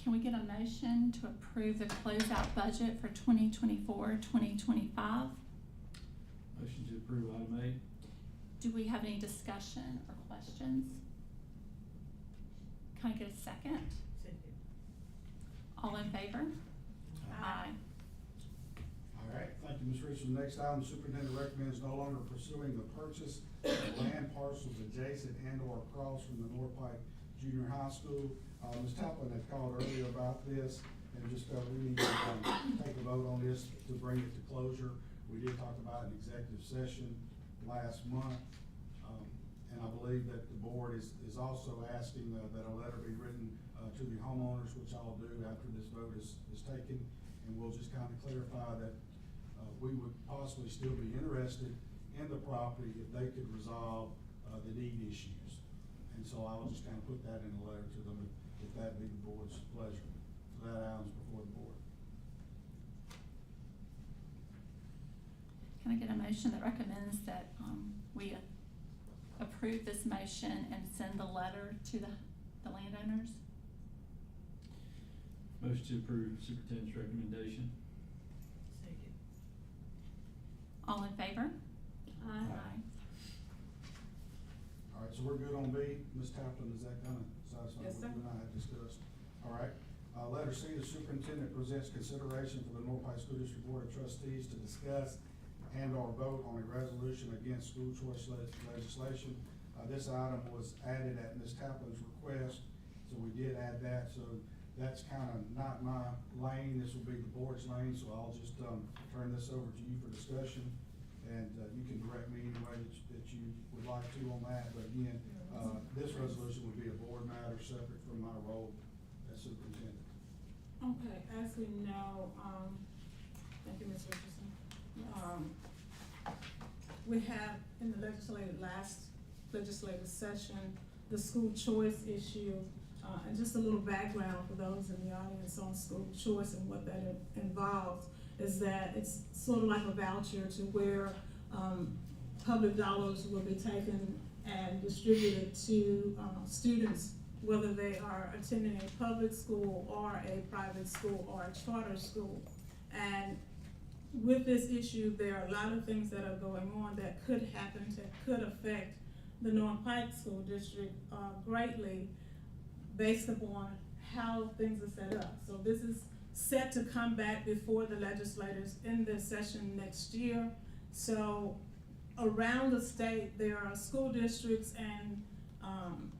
Can we get a motion to approve the closeout budget for 2024-2025? Motion to approve item 8. Do we have any discussion or questions? Can I get a second? Second. All in favor? Aye. All right, thank you, Ms. Reese. The next item, the superintendent recommends no longer pursuing the purchase of land parcels adjacent and/or across from the North Pike Junior High School. Ms. Taplin had called earlier about this and just felt we need to take a vote on this to bring it to closure. We did talk about an executive session last month, and I believe that the board is also asking that a letter be written to the homeowners, which I'll do after this vote is taken, and we'll just kind of clarify that we would possibly still be interested in the property if they could resolve the deed issues. And so I'll just kind of put that in a letter to them if that be the board's pleasure. So that item's before the board. Can I get a motion that recommends that we approve this motion and send the letter to the landowners? Motion to approve superintendent's recommendation. Second. All in favor? Aye. All right, so we're good on B. Ms. Taplin, is that kind of satisfying Yes, what sir. you and I had discussed? All right. Letter C, the superintendent presents consideration for the North Pike School District Board of Trustees to discuss and/or vote on a resolution against school choice legislation. This item was added at Ms. Taplin's request, so we did add that. So that's kind of not my lane. This will be the board's lane, so I'll just turn this over to you for discussion. And you can direct me any way that you would like to on that. But again, this resolution would be a board matter separate from my role as superintendent. Okay, as we know, thank you, Ms. Richardson. We have in the last legislative session, the school choice issue, and just a little background for those in the audience on school choice and what that involves is that it's sort of like a voucher to where public dollars will be taken and distributed to students, whether they are attending a public school or a private school or a charter school. And with this issue, there are a lot of things that are going on that could happen, that could affect the North Pike School District greatly based upon how things are set up. So this is set to come back before the legislators in this session next year. So around the state, there are school districts and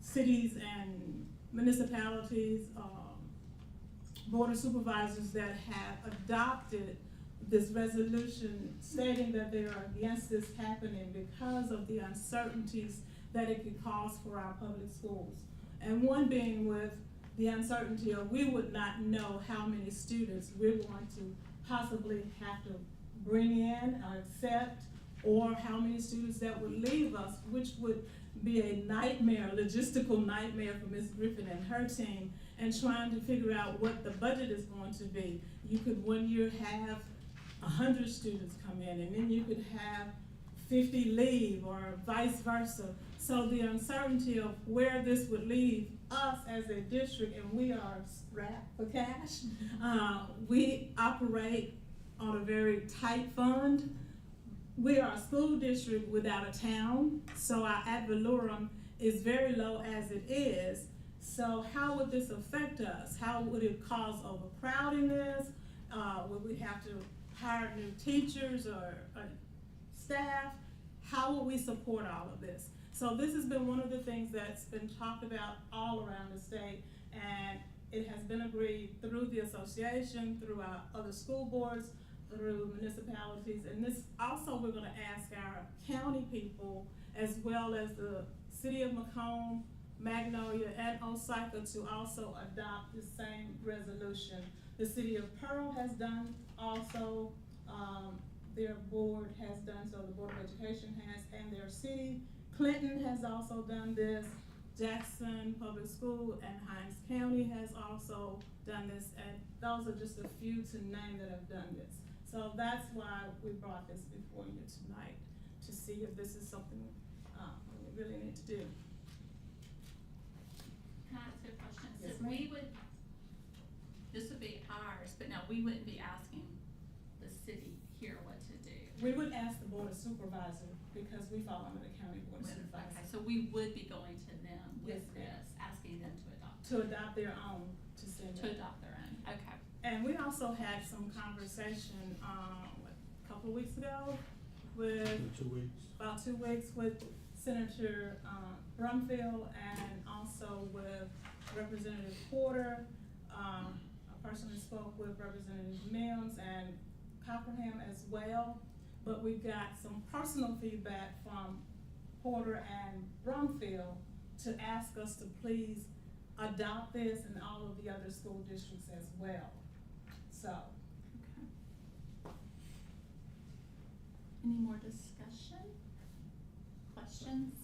cities and municipalities, board of supervisors that have adopted this resolution stating that they are against this happening because of the uncertainties that it could cause for our public schools. And one being with the uncertainty of we would not know how many students we're going to possibly have to bring in or accept, or how many students that would leave us, which would be a nightmare, a logistical nightmare for Ms. Griffin and her team, and trying to figure out what the budget is going to be. You could one year have 100 students come in, and then you could have 50 leave, or vice versa. So the uncertainty of where this would leave us as a district, and we are strapped for cash. We operate on a very tight fund. We are a school district without a town, so our ad valorem is very low as it is. So how would this affect us? How would it cause overcrowdiness? Would we have to hire new teachers or staff? How will we support all of this? So this has been one of the things that's been talked about all around the state, and it has been agreed through the association, through our other school boards, through municipalities, and this also we're going to ask our county people as well as the city of Macomb, Magnolia, and Osaka to also adopt the same resolution. The city of Pearl has done also, their board has done so, the Board of Education has, and their city. Clinton has also done this. Jackson Public School and Hinds County has also done this, and those are just a few to name that have done this. So that's why we brought this before you tonight, to see if this is something we really need to do. Can I ask you a question? Yes, So ma'am. we would, this would be ours, but no, we wouldn't be asking the city here what to do. We would ask the board of supervisor, because we fall under the county board of Okay, supervisor, so we would be going to them with Yes, ma'am. this, asking them to adopt, to adopt their own, to send to it. adopt their own, okay. And we also had some conversation, a couple of weeks ago with, In 2 weeks. about 2 weeks with Senator, Brumfield, and also with Representative Porter. I personally spoke with Representative Mills and Cockerham as well, but we got some personal feedback from Porter and Brumfield to ask us to please adopt this in all of the other school districts as well, so. Okay. Any more discussion? Questions?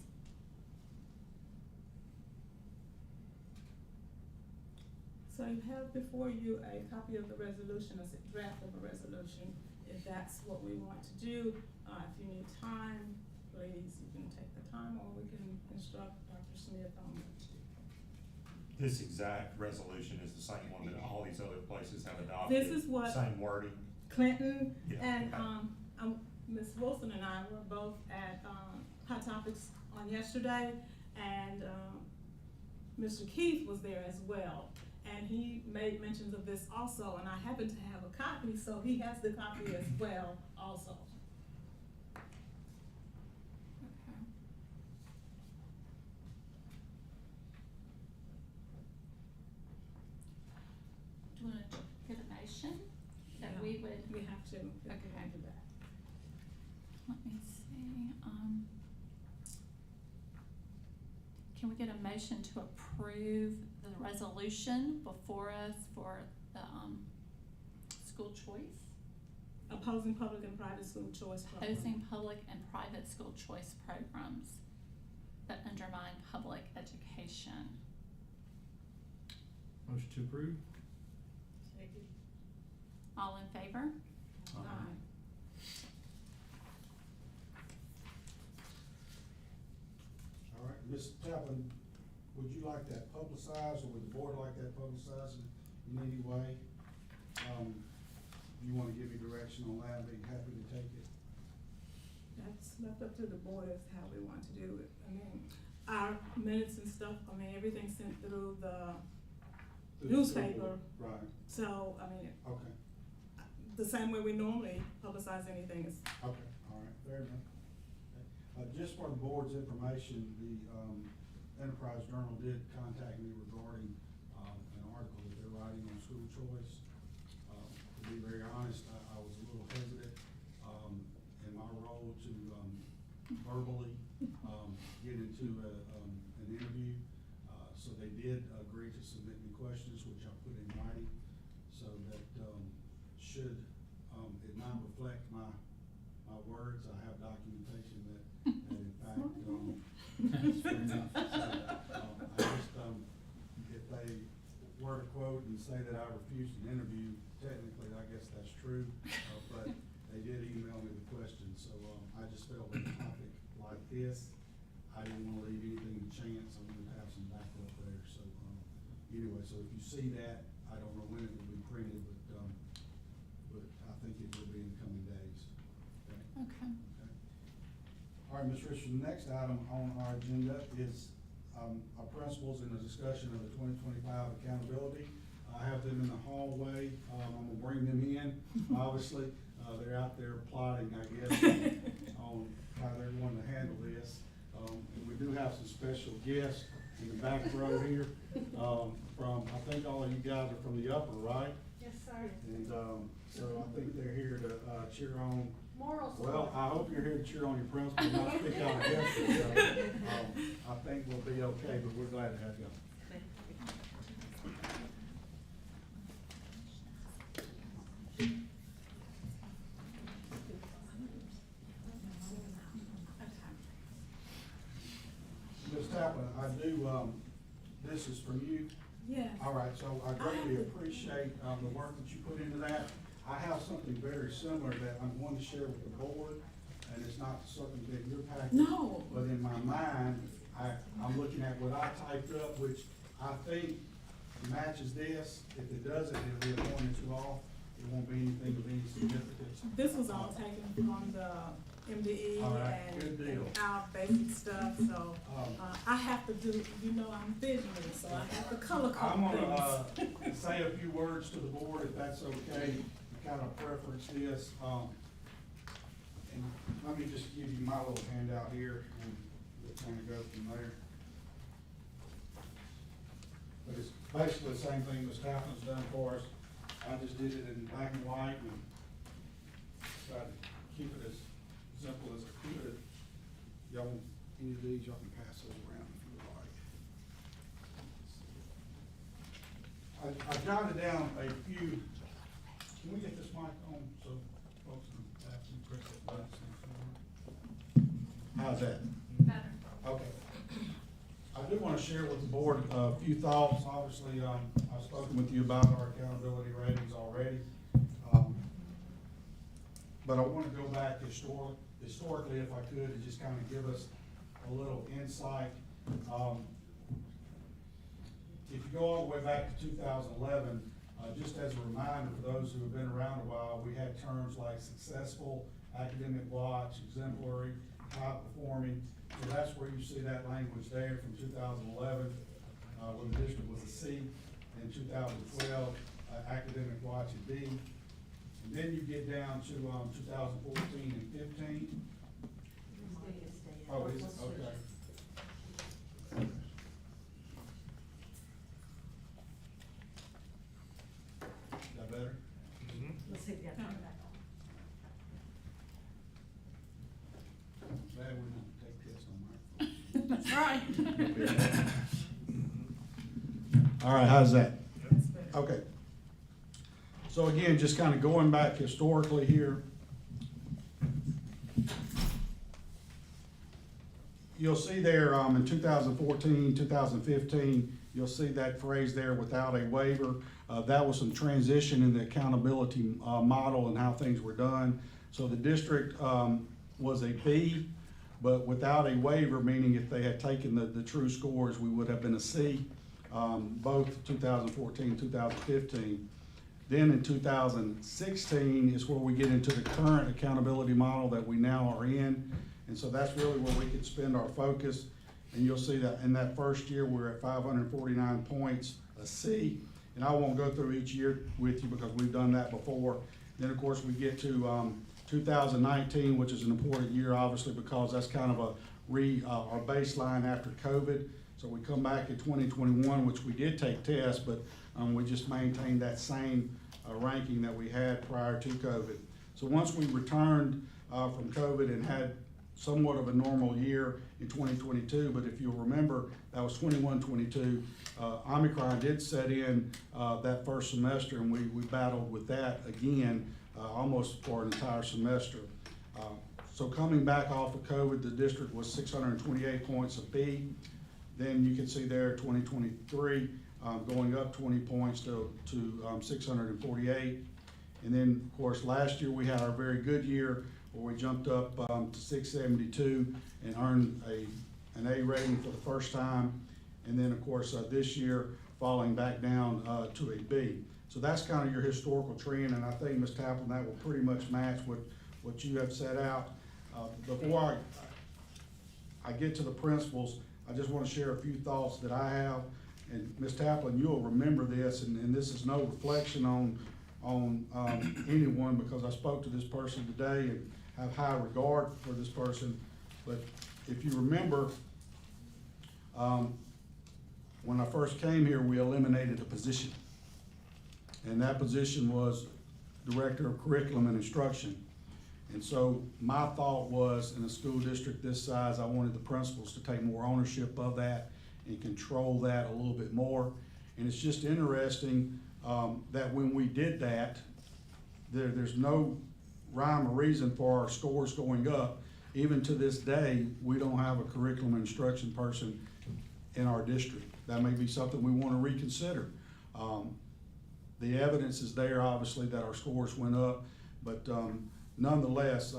So you have before you a copy of the resolution, a draft of a resolution, if that's what we want to do. If you need time, please, you can take the time, or we can instruct Dr. Smith on what to do. This exact resolution is the same one that all these other places have adopted. This is what- Same wording. Clinton, Yeah, and, okay. Ms. Wilson and I were both at, Hot Topics on yesterday, and, Mr. Keith was there as well. And he made mentions of this also, and I happen to have a copy, so he has the copy as well also. Okay. Do you wanna get a motion that Yeah. we would? We have to, if we Okay. can do that. Let me see, can we get a motion to approve the resolution before us for the, school choice? Opposing public and private school choice program. Opposing public and private school choice programs that undermine public education. Motion to approve? Second. All in favor? Aye. All right, Ms. Tappan, would you like that publicized, or would the board like that publicized in any way? You wanna give me direction on that, I'd be happy to take it. That's left up to the board as how we want to do it. I mean, our minutes and stuff, I mean, everything's sent through the newspaper. Right, So, I mean, okay, the same way we normally publicize anything is, okay, all right, fair enough. Okay. Just for the board's information, the, Enterprise Journal did contact me regarding, an article that they're writing on school choice. To be very honest, I was a little hesitant, in my role to, verbally, get into an interview. So they did agree to submit me questions, which I put in writing, so that, should, it not reflect my words, I have documentation that in fact, That's fair enough. I just, if they were to quote and say that I refused an interview, technically, I guess that's true, but they did email me the question, so, I just felt with a topic like this, I didn't wanna leave anything to chance, I wanted to have some backup there, so, anyway, so if you see that, I don't know when it will be printed, but I think it will be in the coming days, okay? Okay. Okay. All right, Ms. Richardson, the next item on our agenda is, our principals in the discussion of the 2025 accountability. I have them in the hallway, I'm gonna bring them in, obviously, they're out there plotting, I guess, on how they're going to handle this. And we do have some special guests in the back row here, from, I think all of you guys are from the upper, right? Yes, sir. And, so I think they're here to, cheer on. Moral Well, I hope you're here to cheer on your principal, not speak out against it, so, I think we'll be okay, but we're glad to have you. Ms. Tappan, I do, this is from you. yes. All right, so I greatly appreciate, the work that you put into that. I have something very similar that I'm going to share with the board, and it's not something that you're packaged. No. But in my mind, I'm looking at what I typed up, which I think matches this. If it doesn't, it'll be a point or two off. It won't be anything of any significance. This was all taken from the MDE All right, and good deal. our basic stuff, so, I have to do, you know, I'm visual, so I have to color I'm code gonna, things. say a few words to the board, if that's okay, to kind of preference this. And let me just give you my little handout here, and we'll kind of go from there. But it's basically the same thing Ms. Kaplan's done for us. I just did it in black and white and tried to keep it as simple as I could. Y'all want any of these, y'all can pass those around if you would like. I jotted down a few, can we get this mic on so folks in the back can press that button? How's that? Better. Okay. I do want to share with the board a few thoughts. Obviously, I've spoken with you about our accountability ratings already. But I want to go back historically, if I could, and just kind of give us a little insight. If you go all the way back to 2011, just as a reminder for those who have been around a while, we had terms like successful, academic watch, exemplary, high performing. So that's where you see that language there from 2011, when the district was a C. In 2012, academic watch a B. And then you get down to 2014 and 15. Oh, is it? Okay. Is that better? Let's see if you got to turn it back on. Glad we don't take this on That's right. All right, how's that? That's better. Okay. So again, just kind of going back historically here. You'll see there in 2014, 2015, you'll see that phrase there, without a waiver. That was some transition in the accountability model and how things were done. So the district was a B, but without a waiver, meaning if they had taken the true scores, we would have been a C, both 2014, 2015. Then in 2016 is where we get into the current accountability model that we now are in. And so that's really where we can spend our focus. And you'll see that in that first year, we're at 549 points, a C. And I won't go through each year with you because we've done that before. Then, of course, we get to 2019, which is an important year, obviously, because that's kind of our baseline after COVID. So we come back in 2021, which we did take tests, but we just maintained that same ranking that we had prior to COVID. So once we returned from COVID and had somewhat of a normal year in 2022, but if you'll remember, that was 21-22. Omicron did set in that first semester, and we battled with that again almost for an entire semester. So coming back off of COVID, the district was 628 points a B. Then you can see there 2023 going up 20 points to 648. And then, of course, last year we had our very good year where we jumped up to 672 and earned an A rating for the first time. And then, of course, this year falling back down to a B. So that's kind of your historical trend, and I think, Ms. Kaplan, that will pretty much match what you have set out. Before I get to the principles, I just want to share a few thoughts that I have. And Ms. Kaplan, you'll remember this, and this is no reflection on anyone, because I spoke to this person today and have high regard for this person. But if you remember, when I first came here, we eliminated a position. And that position was Director of Curriculum and Instruction. And so my thought was, in a school district this size, I wanted the principals to take more ownership of that and control that a little bit more. And it's just interesting that when we did that, there's no rhyme or reason for our scores going up. Even to this day, we don't have a curriculum and instruction person in our district. That may be something we want to reconsider. The evidence is there, obviously, that our scores went up, but nonetheless,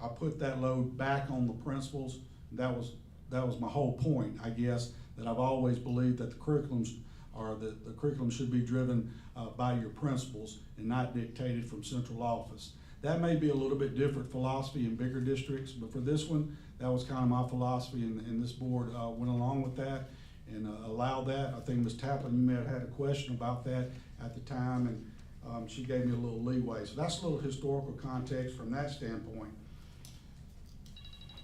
I put that load back on the principals. That was my whole point, I guess, that I've always believed that the curriculums or the curriculum should be driven by your principals and not dictated from central office. That may be a little bit different philosophy in bigger districts, but for this one, that was kind of my philosophy, and this board went along with that and allowed that. I think Ms. Taplin, you may have had a question about that at the time, and she gave me a little leeway. So that's a little historical context from that standpoint.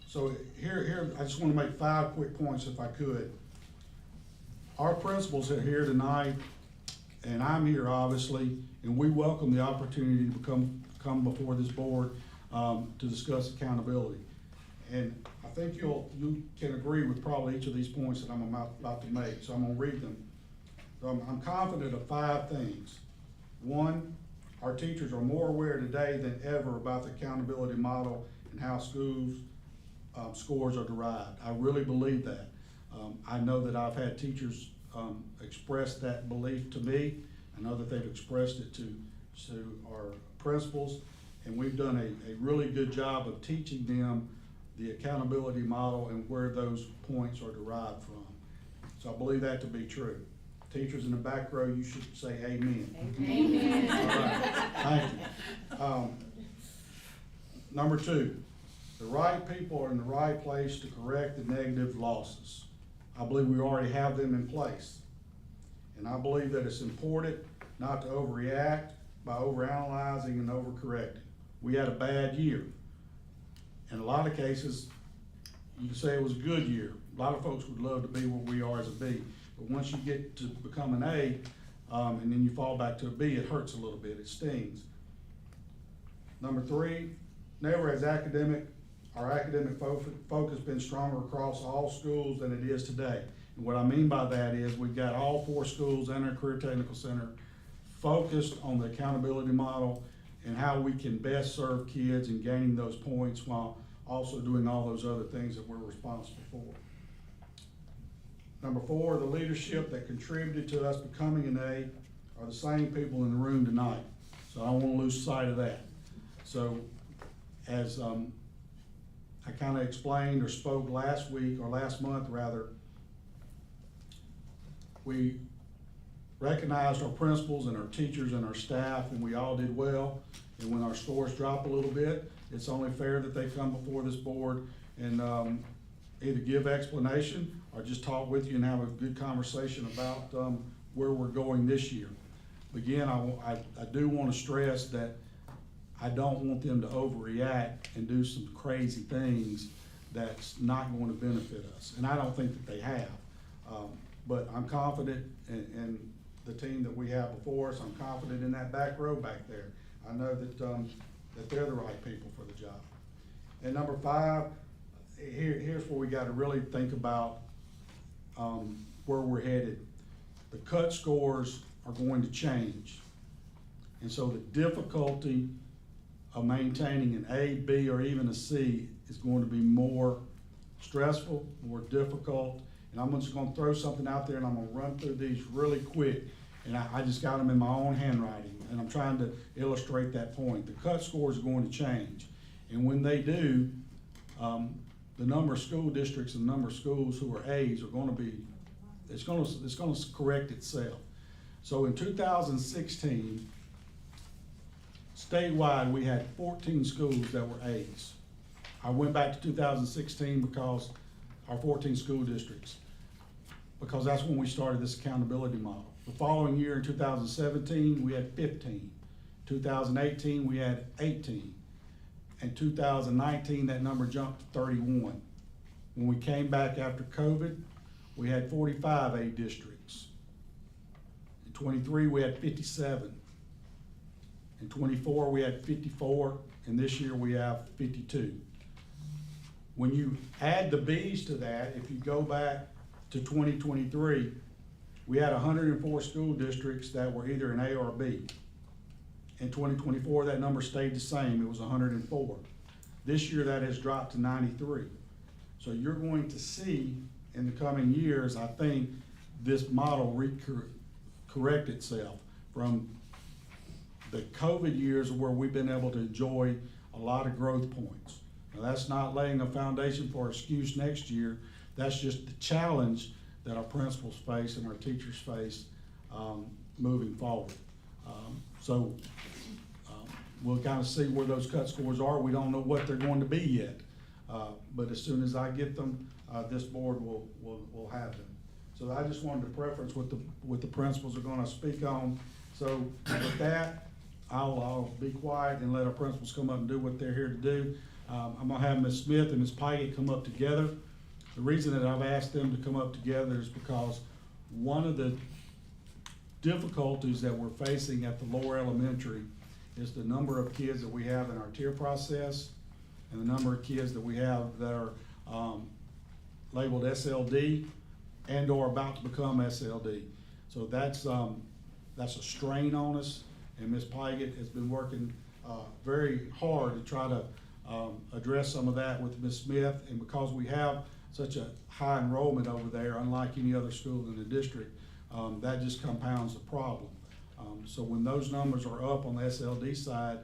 So here, I just want to make 5 quick points if I could. Our principals are here tonight, and I'm here obviously, and we welcome the opportunity to come before this board to discuss accountability. And I think you can agree with probably each of these points that I'm about to make, so I'm gonna read them. I'm confident of 5 things. 1, our teachers are more aware today than ever about the accountability model and how schools scores are derived. I really believe that. I know that I've had teachers express that belief to me. I know that they've expressed it to our principals, and we've done a really good job of teaching them the accountability model and where those points are derived from. So I believe that to be true. Teachers in the back row, you should say amen. Amen. All right, thank you. Number 2, the right people are in the right place to correct the negative losses. I believe we already have them in place. And I believe that it's important not to overreact by overanalyzing and overcorrecting. We had a bad year. In a lot of cases, you can say it was a good year. A lot of folks would love to be where we are as a B. But once you get to become an A, and then you fall back to a B, it hurts a little bit, it stings. Number 3, never has our academic focus been stronger across all schools than it is today. And what I mean by that is we've got all 4 schools and our Career Technical Center focused on the accountability model and how we can best serve kids and gaining those points while also doing all those other things that we're responsible for. Number 4, the leadership that contributed to us becoming an A are the same people in the room tonight. So I don't want to lose sight of that. So as I kind of explained or spoke last week, or last month rather, we recognized our principals and our teachers and our staff, and we all did well. And when our scores drop a little bit, it's only fair that they come before this board and either give explanation or just talk with you and have a good conversation about where we're going this year. Again, I do want to stress that I don't want them to overreact and do some crazy things that's not going to benefit us. And I don't think that they have. But I'm confident in the team that we have before us. I'm confident in that back row back there. I know that they're the right people for the job. And number 5, here's where we got to really think about where we're headed. The cut scores are going to change. And so the difficulty of maintaining an A, B, or even a C is going to be more stressful, more difficult. And I'm just gonna throw something out there and I'm gonna run through these really quick. And I just got them in my own handwriting, and I'm trying to illustrate that point. The cut score is going to change. And when they do, the number of school districts and the number of schools who are A's are gonna be, it's gonna correct itself. So in 2016, statewide, we had 14 schools that were A's. I went back to 2016 because our 14 school districts, because that's when we started this accountability model. The following year in 2017, we had 15. 2018, we had 18. In 2019, that number jumped to 31. When we came back after COVID, we had 45 A districts. In 23, we had 57. In 24, we had 54, and this year we have 52. When you add the B's to that, if you go back to 2023, we had 104 school districts that were either an A or a B. In 2024, that number stayed the same, it was 104. This year, that has dropped to 93. So you're going to see in the coming years, I think, this model correct itself from the COVID years where we've been able to enjoy a lot of growth points. Now, that's not laying a foundation for excuse next year. That's just the challenge that our principals face and our teachers face moving forward. So we'll kind of see where those cut scores are. We don't know what they're going to be yet. But as soon as I get them, this board will have them. So I just wanted to preference what the principals are gonna speak on. So with that, I'll be quiet and let our principals come up and do what they're here to do. I'm gonna have Ms. Smith and Ms. Pyatt come up together. The reason that I've asked them to come up together is because one of the difficulties that we're facing at the lower elementary is the number of kids that we have in our tier process and the number of kids that we have that are labeled SLD and or about to become SLD. So that's a strain on us, and Ms. Pyatt has been working very hard to try to address some of that with Ms. Smith, and because we have such a high enrollment over there, unlike any other school in the district, that just compounds the problem. So when those numbers are up on the SLD side,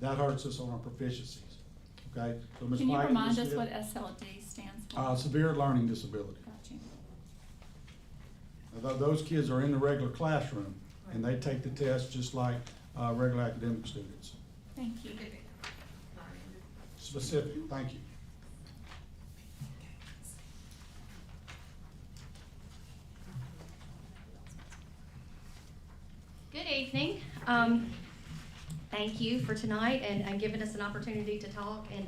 that hurts us on our proficiencies, okay? So Ms. Can you Pyatt, remind Ms. us Smith, what SLD stands for? severe learning disability. Got you. Now, those kids are in the regular classroom, and they take the test just like regular academic students. Thank you. Specific, thank you. Good evening. Thank you for tonight and giving us an opportunity to talk. And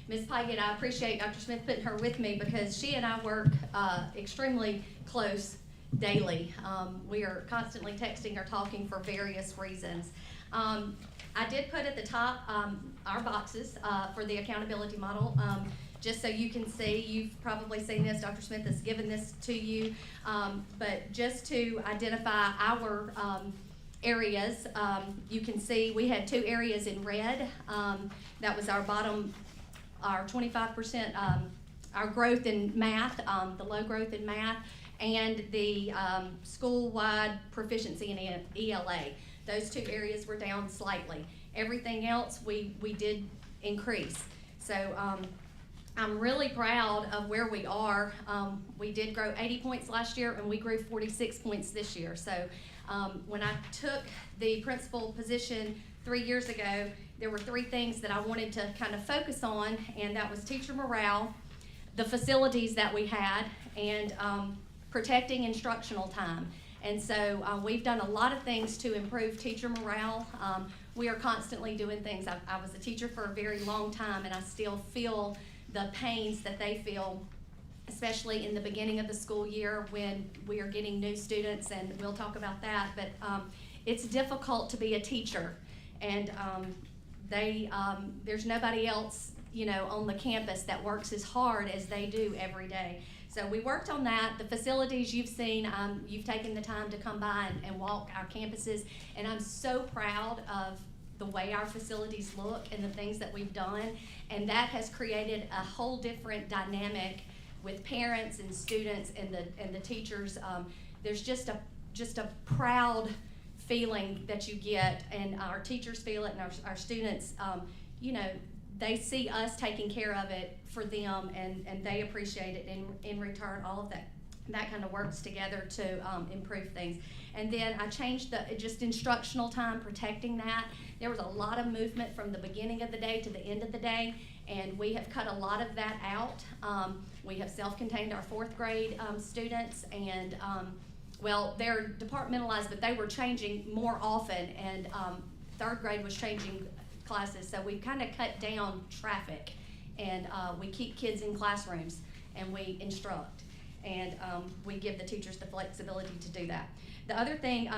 Ms. Pyatt, I appreciate Dr. Smith putting her with me because she and I work extremely close daily. We are constantly texting or talking for various reasons. I did put at the top our boxes for the accountability model. Just so you can see, you've probably seen this, Dr. Smith has given this to you, but just to identify our areas, you can see we had 2 areas in red. That was our bottom, our 25%, our growth in math, the low growth in math, and the school-wide proficiency in ELA. Those 2 areas were down slightly. Everything else we did increase. So I'm really proud of where we are. We did grow 80 points last year, and we grew 46 points this year. So when I took the principal position 3 years ago, there were 3 things that I wanted to kind of focus on, and that was teacher morale, the facilities that we had, and protecting instructional time. And so we've done a lot of things to improve teacher morale. We are constantly doing things. I was a teacher for a very long time, and I still feel the pains that they feel, especially in the beginning of the school year when we are getting new students, and we'll talk about that. But it's difficult to be a teacher, and there's nobody else, on the campus that works as hard as they do every day. So we worked on that. The facilities you've seen, you've taken the time to come by and walk our campuses, and I'm so proud of the way our facilities look and the things that we've done, and that has created a whole different dynamic with parents and students and the teachers. There's just a proud feeling that you get, and our teachers feel it, and our students, they see us taking care of it for them, and they appreciate it. In return, all of that kind of works together to improve things. And then I changed just instructional time, protecting that. There was a lot of movement from the beginning of the day to the end of the day, and we have cut a lot of that out. We have self-contained our 4th grade students, and well, they're departmentalized, but they were changing more often, and 3rd grade was changing classes, so we've kind of cut down traffic, and we keep kids in classrooms, and we instruct, and we give the teachers the flexibility to do that. The other thing,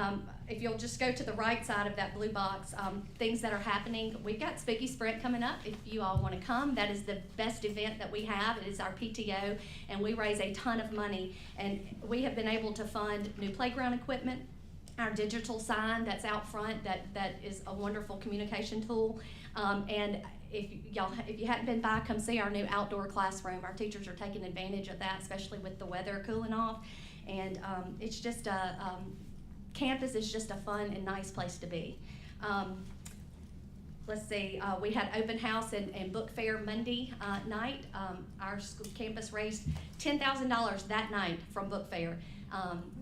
if you'll just go to the right side of that blue box, things that are happening, we've got Spooky Sprint coming up. If you all want to come, that is the best event that we have. It is our PTO, and we raise a ton of money, and we have been able to fund new playground equipment, our digital sign that's out front, that is a wonderful communication tool, and if you hadn't been by, come see our new outdoor classroom. Our teachers are taking advantage of that, especially with the weather cooling off, and it's just campus is just a fun and nice place to be. Let's see, we had open house and book fair Monday night. Our school campus raised $10,000 that night from book fair.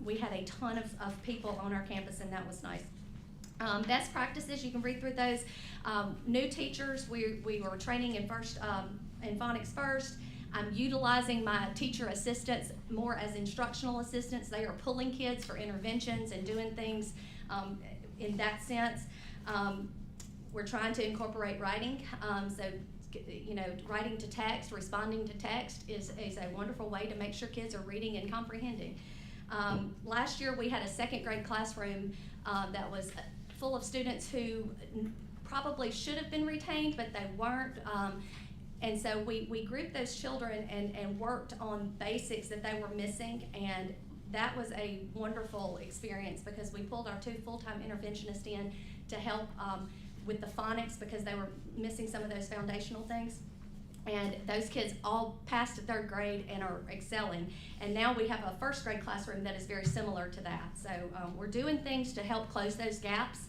We had a ton of people on our campus, and that was nice. Best practices, you can read through those. New teachers, we were training in phonics first. I'm utilizing my teacher assistants more as instructional assistants. They are pulling kids for interventions and doing things in that sense. We're trying to incorporate writing. So, you know, writing to text, responding to text is a wonderful way to make sure kids are reading and comprehending. Last year we had a second grade classroom that was full of students who probably should have been retained, but they weren't. And so we grouped those children and worked on basics that they were missing, and that was a wonderful experience because we pulled our 2 full-time interventionists in to help with the phonics because they were missing some of those foundational things. And those kids all passed to 3rd grade and are excelling. And now we have a 1st grade classroom that is very similar to that. So we're doing things to help close those gaps,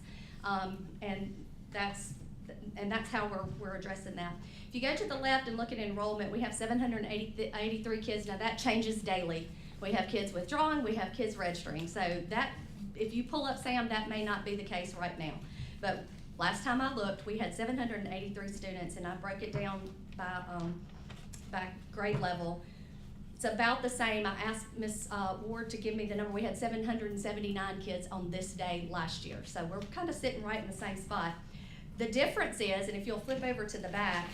and that's how we're addressing that. If you go to the left and look at enrollment, we have 783 kids. Now that changes daily. We have kids withdrawing, we have kids registering. So that, if you pull up Sam, that may not be the case right now. But last time I looked, we had 783 students, and I broke it down by grade level. It's about the same. I asked Ms. Ward to give me the number. We had 779 kids on this day last year. So we're kind of sitting right in the same spot. The difference is, and if you'll flip over to the back,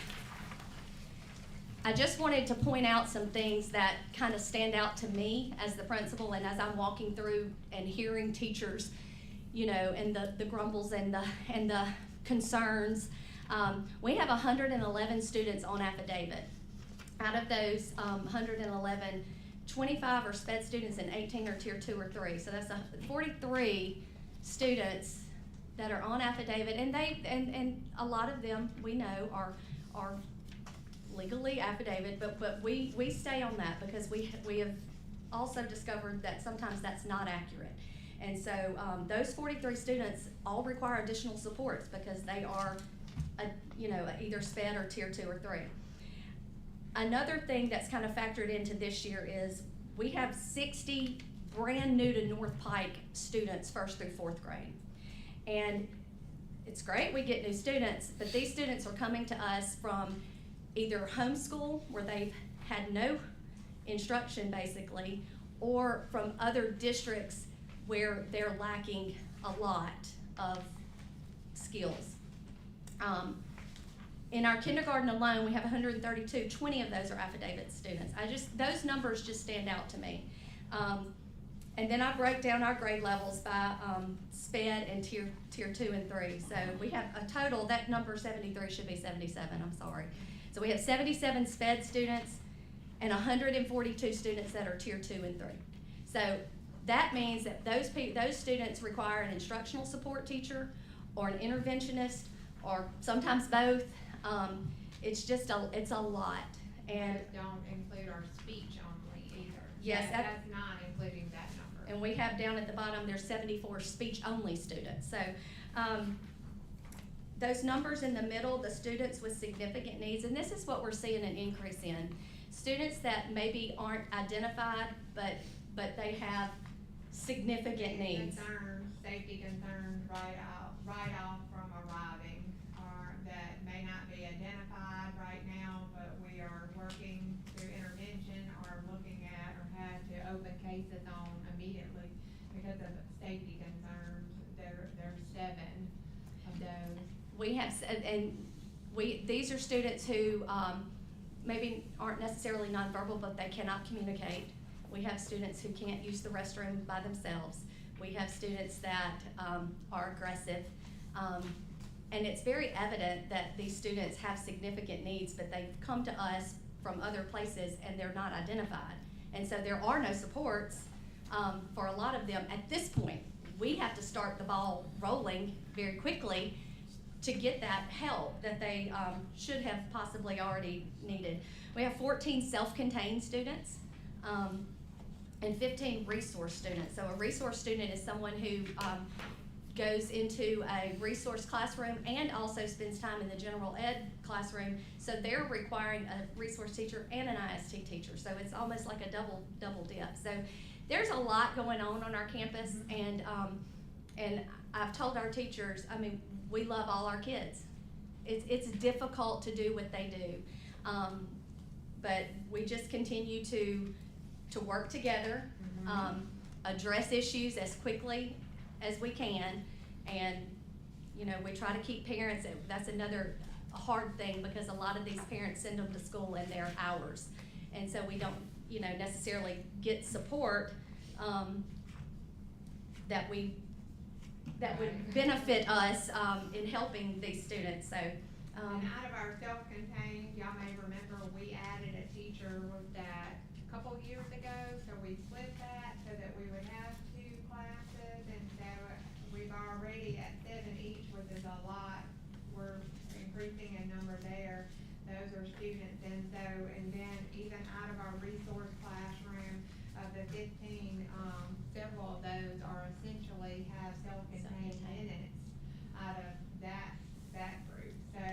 I just wanted to point out some things that kind of stand out to me as the principal and as I'm walking through and hearing teachers, you know, and the grumbles and the concerns. We have 111 students on affidavit. Out of those 111, 25 are SPED students and 18 are Tier 2 or 3. So that's 43 students that are on affidavit, and a lot of them we know are legally affidavit, but we stay on that because we have also discovered that sometimes that's not accurate. And so those 43 students all require additional supports because they are either SPED or Tier 2 or 3. Another thing that's kind of factored into this year is we have 60 brand new to North Pike students 1st through 4th grade. And it's great we get new students, but these students are coming to us from either homeschool, where they've had no instruction basically, or from other districts where they're lacking a lot of skills. In our kindergarten alone, we have 132, 20 of those are affidavit students. Those numbers just stand out to me. And then I broke down our grade levels by SPED and tier 2 and 3. So we have a total, that number 73 should be 77, I'm sorry. So we have 77 SPED students and 142 students that are Tier 2 and 3. So that means that those students require an instructional support teacher or an interventionist or sometimes both. It's a lot. And don't include our speech only either. Yes, That's not including that number. And we have down at the bottom, there's 74 speech-only students. So those numbers in the middle, the students with significant needs, and this is what we're seeing an increase in. Students that maybe aren't identified, but they have significant needs. Safety concerns right off from arriving, or that may not be identified right now, but we are working through intervention or looking at or had to open cases on immediately because of safety concerns. There's 7 of those. We have, these are students who maybe aren't necessarily nonverbal, but they cannot communicate. We have students who can't use the restroom by themselves. We have students that are aggressive. And it's very evident that these students have significant needs, but they've come to us from other places and they're not identified. And so there are no supports for a lot of them at this point. We have to start the ball rolling very quickly to get that help that they should have possibly already needed. We have 14 self-contained students and 15 resource students. So a resource student is someone who goes into a resource classroom and also spends time in the general ed classroom. So they're requiring a resource teacher and an IST teacher. So it's almost like a double dip. So there's a lot going on our campus, and I've told our teachers, I mean, we love all our kids. It's difficult to do what they do, but we just continue to work together, address issues as quickly as we can, and, you know, we try to keep parents, that's another hard thing, because a lot of these parents send them to school in their hours, and so we don't, you know, necessarily get support, that would benefit us, in helping these students, so. And out of our self-contained, y'all may remember, we added a teacher that a couple years ago, so we split that so that we would have 2 classes, and so we've already at 7 each, which is a lot. We're increasing in number there. Those are students, and so, and then even out of our resource classroom of the 15, several of those are essentially have self-contained minutes out of that group. So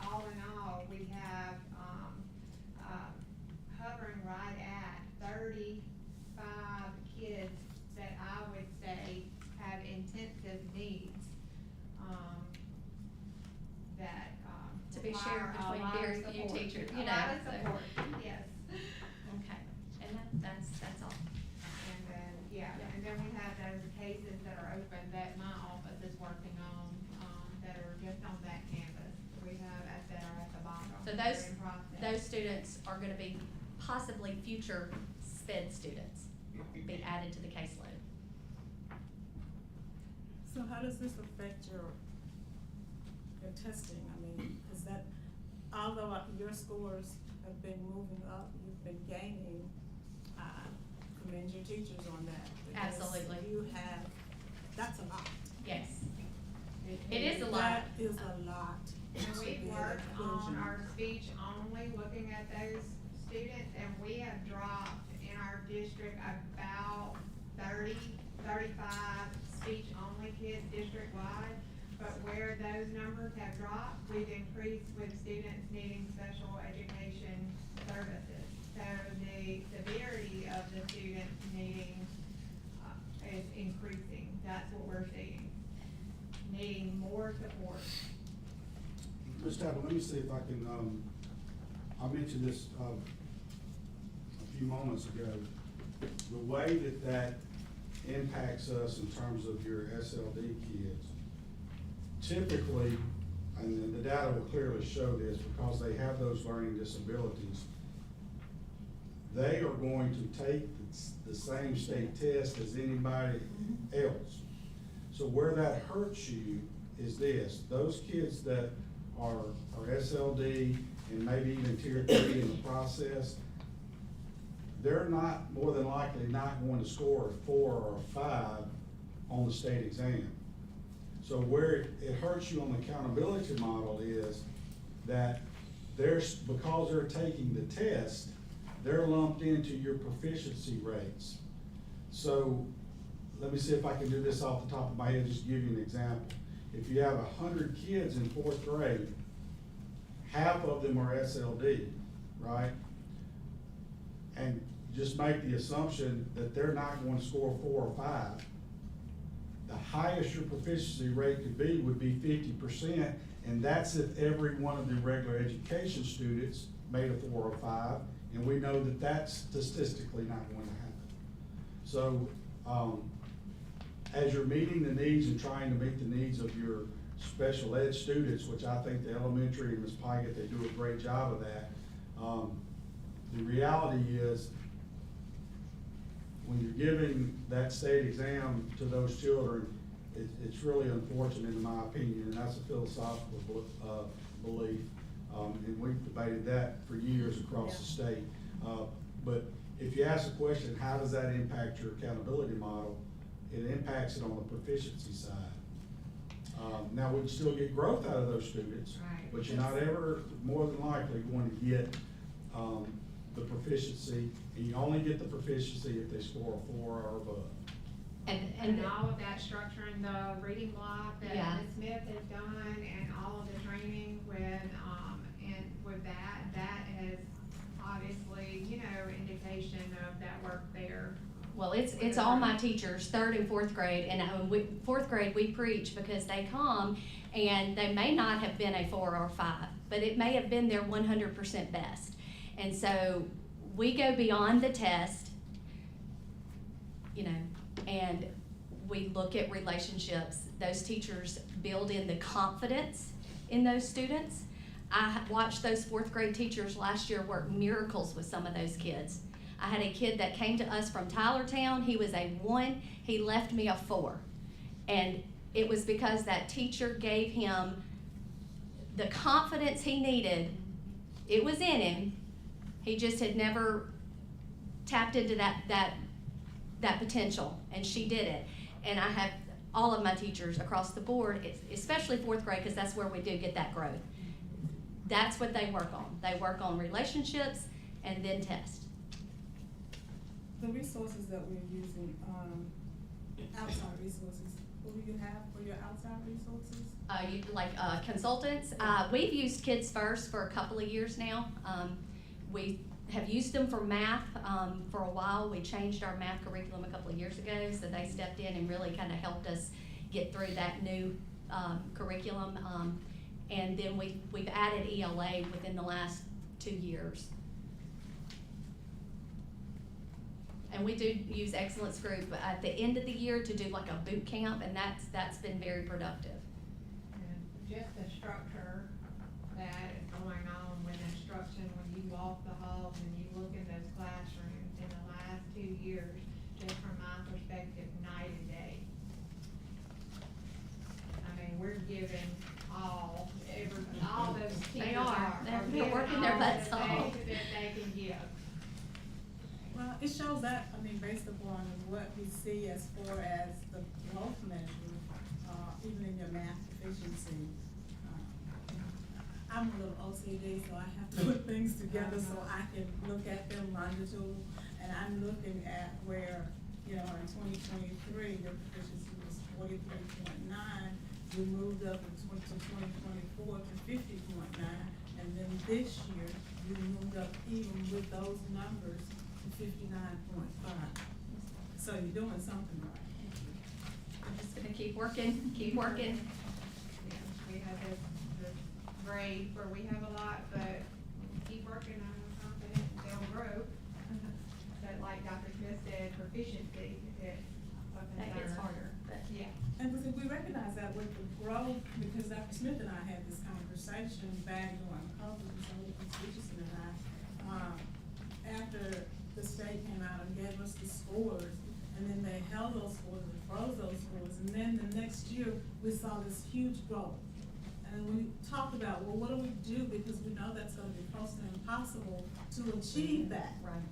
all in all, we have, hovering right at 35 kids that I would say have intensive needs, that, To be shared require a between lot of very few support. teachers, A you lot know, of so. support, yes. Okay, and that's all. And then, yeah, and then we have those cases that are open that my office is working on, that are just on that campus. We have, that are at the bottom. So They're those, in process. those students are gonna be possibly future SPED students, be added to the caseload. So how does this affect your testing? I mean, is that, although your scores have been moving up, you've been gaining, commend your teachers on that. because Absolutely. You have, that's a lot. Yes, it is a lot. That is a lot. And to we've be in worked on inclusion. our speech only, looking at those students, and we have dropped in our district about 35 speech only kids district-wide. But where those numbers have dropped, we've increased with students needing special education services. So the severity of the students needing, is increasing. That's what we're seeing. Needing more support. Ms. Tappan, let me see if I can, I mentioned this, a few moments ago. The way that impacts us in terms of your SLD kids, typically, and the data will clearly show this, because they have those learning disabilities, they are going to take the same state test as anybody else. So where that hurts you is this: those kids that are SLD and maybe even tier 3 in the process, they're not, more than likely, not going to score a 4 or a 5 on the state exam. So where it hurts you on the accountability model is that because they're taking the test, they're lumped into your proficiency rates. So let me see if I can do this off the top of my head, just to give you an example. If you have 100 kids in 4th grade, half of them are SLD, right? And just make the assumption that they're not going to score 4 or 5. The highest your proficiency rate could be would be 50%, and that's if every one of the regular education students made a 4 or 5, and we know that that's statistically not going to happen. So, as you're meeting the needs and trying to meet the needs of your special ed students, which I think the elementary and Ms. Pygott, they do a great job of that. The reality is, when you're giving that state exam to those children, it's really unfortunate in my opinion, and that's a philosophical belief. And we've debated that for years across the state. But if you ask the question, how does that impact your accountability model? It impacts it on the proficiency side. Now, we can still get growth out of those students, Right. but you're not ever, more than likely, going to get the proficiency, and you only get the proficiency if they score a 4 or above. And all of that structuring the reading block that Yeah. Ms. Smith has done, and all of the training with, and with that has obviously, indication of that work there. Well, it's all my teachers, 3rd and 4th grade, and 4th grade we preach because they come and they may not have been a 4 or 5, but it may have been their 100% best. And so we go beyond the test, you know, and we look at relationships. Those teachers build in the confidence in those students. I watched those 4th grade teachers last year work miracles with some of those kids. I had a kid that came to us from Tylertown. He was a 1. He left me a 4. And it was because that teacher gave him the confidence he needed. It was in him. He just had never tapped into that potential, and she did it. And I have all of my teachers across the board, especially 4th grade, because that's where we do get that growth. That's what they work on. They work on relationships and then test. The resources that we're using, outside resources, what do you have for your outside resources? Consultants. We've used Kids First for a couple of years now. We have used them for math for a while. We changed our math curriculum a couple of years ago, so they stepped in and really kind of helped us get through that new curriculum. And then we've added ELA within the last 2 years. And we do use Excellence Group at the end of the year to do like a boot camp, and that's been very productive. And just the structure that is going on with instruction, when you walk the halls and you look in those classrooms in the last 2 years, just from my perspective, night and day. I mean, we're giving all those teachers They are. They're giving working their all butts that off. they can give. Well, it shows that, I mean, based upon what we see as far as the growth measure, even in your math efficiency. I'm a little OCD, so I have to put things together so I can look at them longitudinal. And I'm looking at where, you know, in 2023, your proficiency was 43.9. We moved up to 2024 to 50.9. And then this year, we moved up even with those numbers to 59.5. So you're doing something right. I'm just gonna keep working. Yeah, we have this grade where we have a lot, but keep working, I'm confident they'll grow. But like Dr. Smith said, proficiency is a concern. That gets harder, but. Yeah. And we recognize that with the growth, because Dr. Smith and I had this conversation back during COVID, and so Ms. Richardson and I, after the state came out and gave us the scores, and then they held those scores and froze those scores, and then the next year, we saw this huge growth. And we talked about, well, what do we do, because we know that's gonna be close to impossible to achieve that. Right.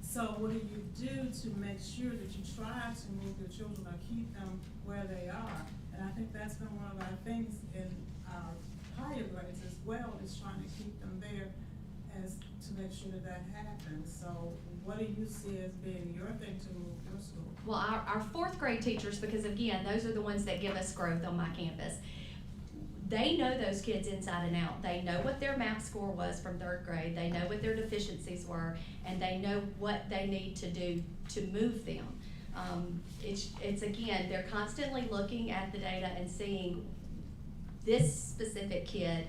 So what do you do to make sure that you try to move your children or keep them where they are? And I think that's been one of our things in our higher grades as well, is trying to keep them there as to make sure that that happens. So what do you see as being your thing to move your school? Well, our 4th grade teachers, because again, those are the ones that give us growth on my campus. They know those kids inside and out. They know what their math score was from 3rd grade. They know what their deficiencies were, and they know what they need to do to move them. It's again, they're constantly looking at the data and seeing this specific kid,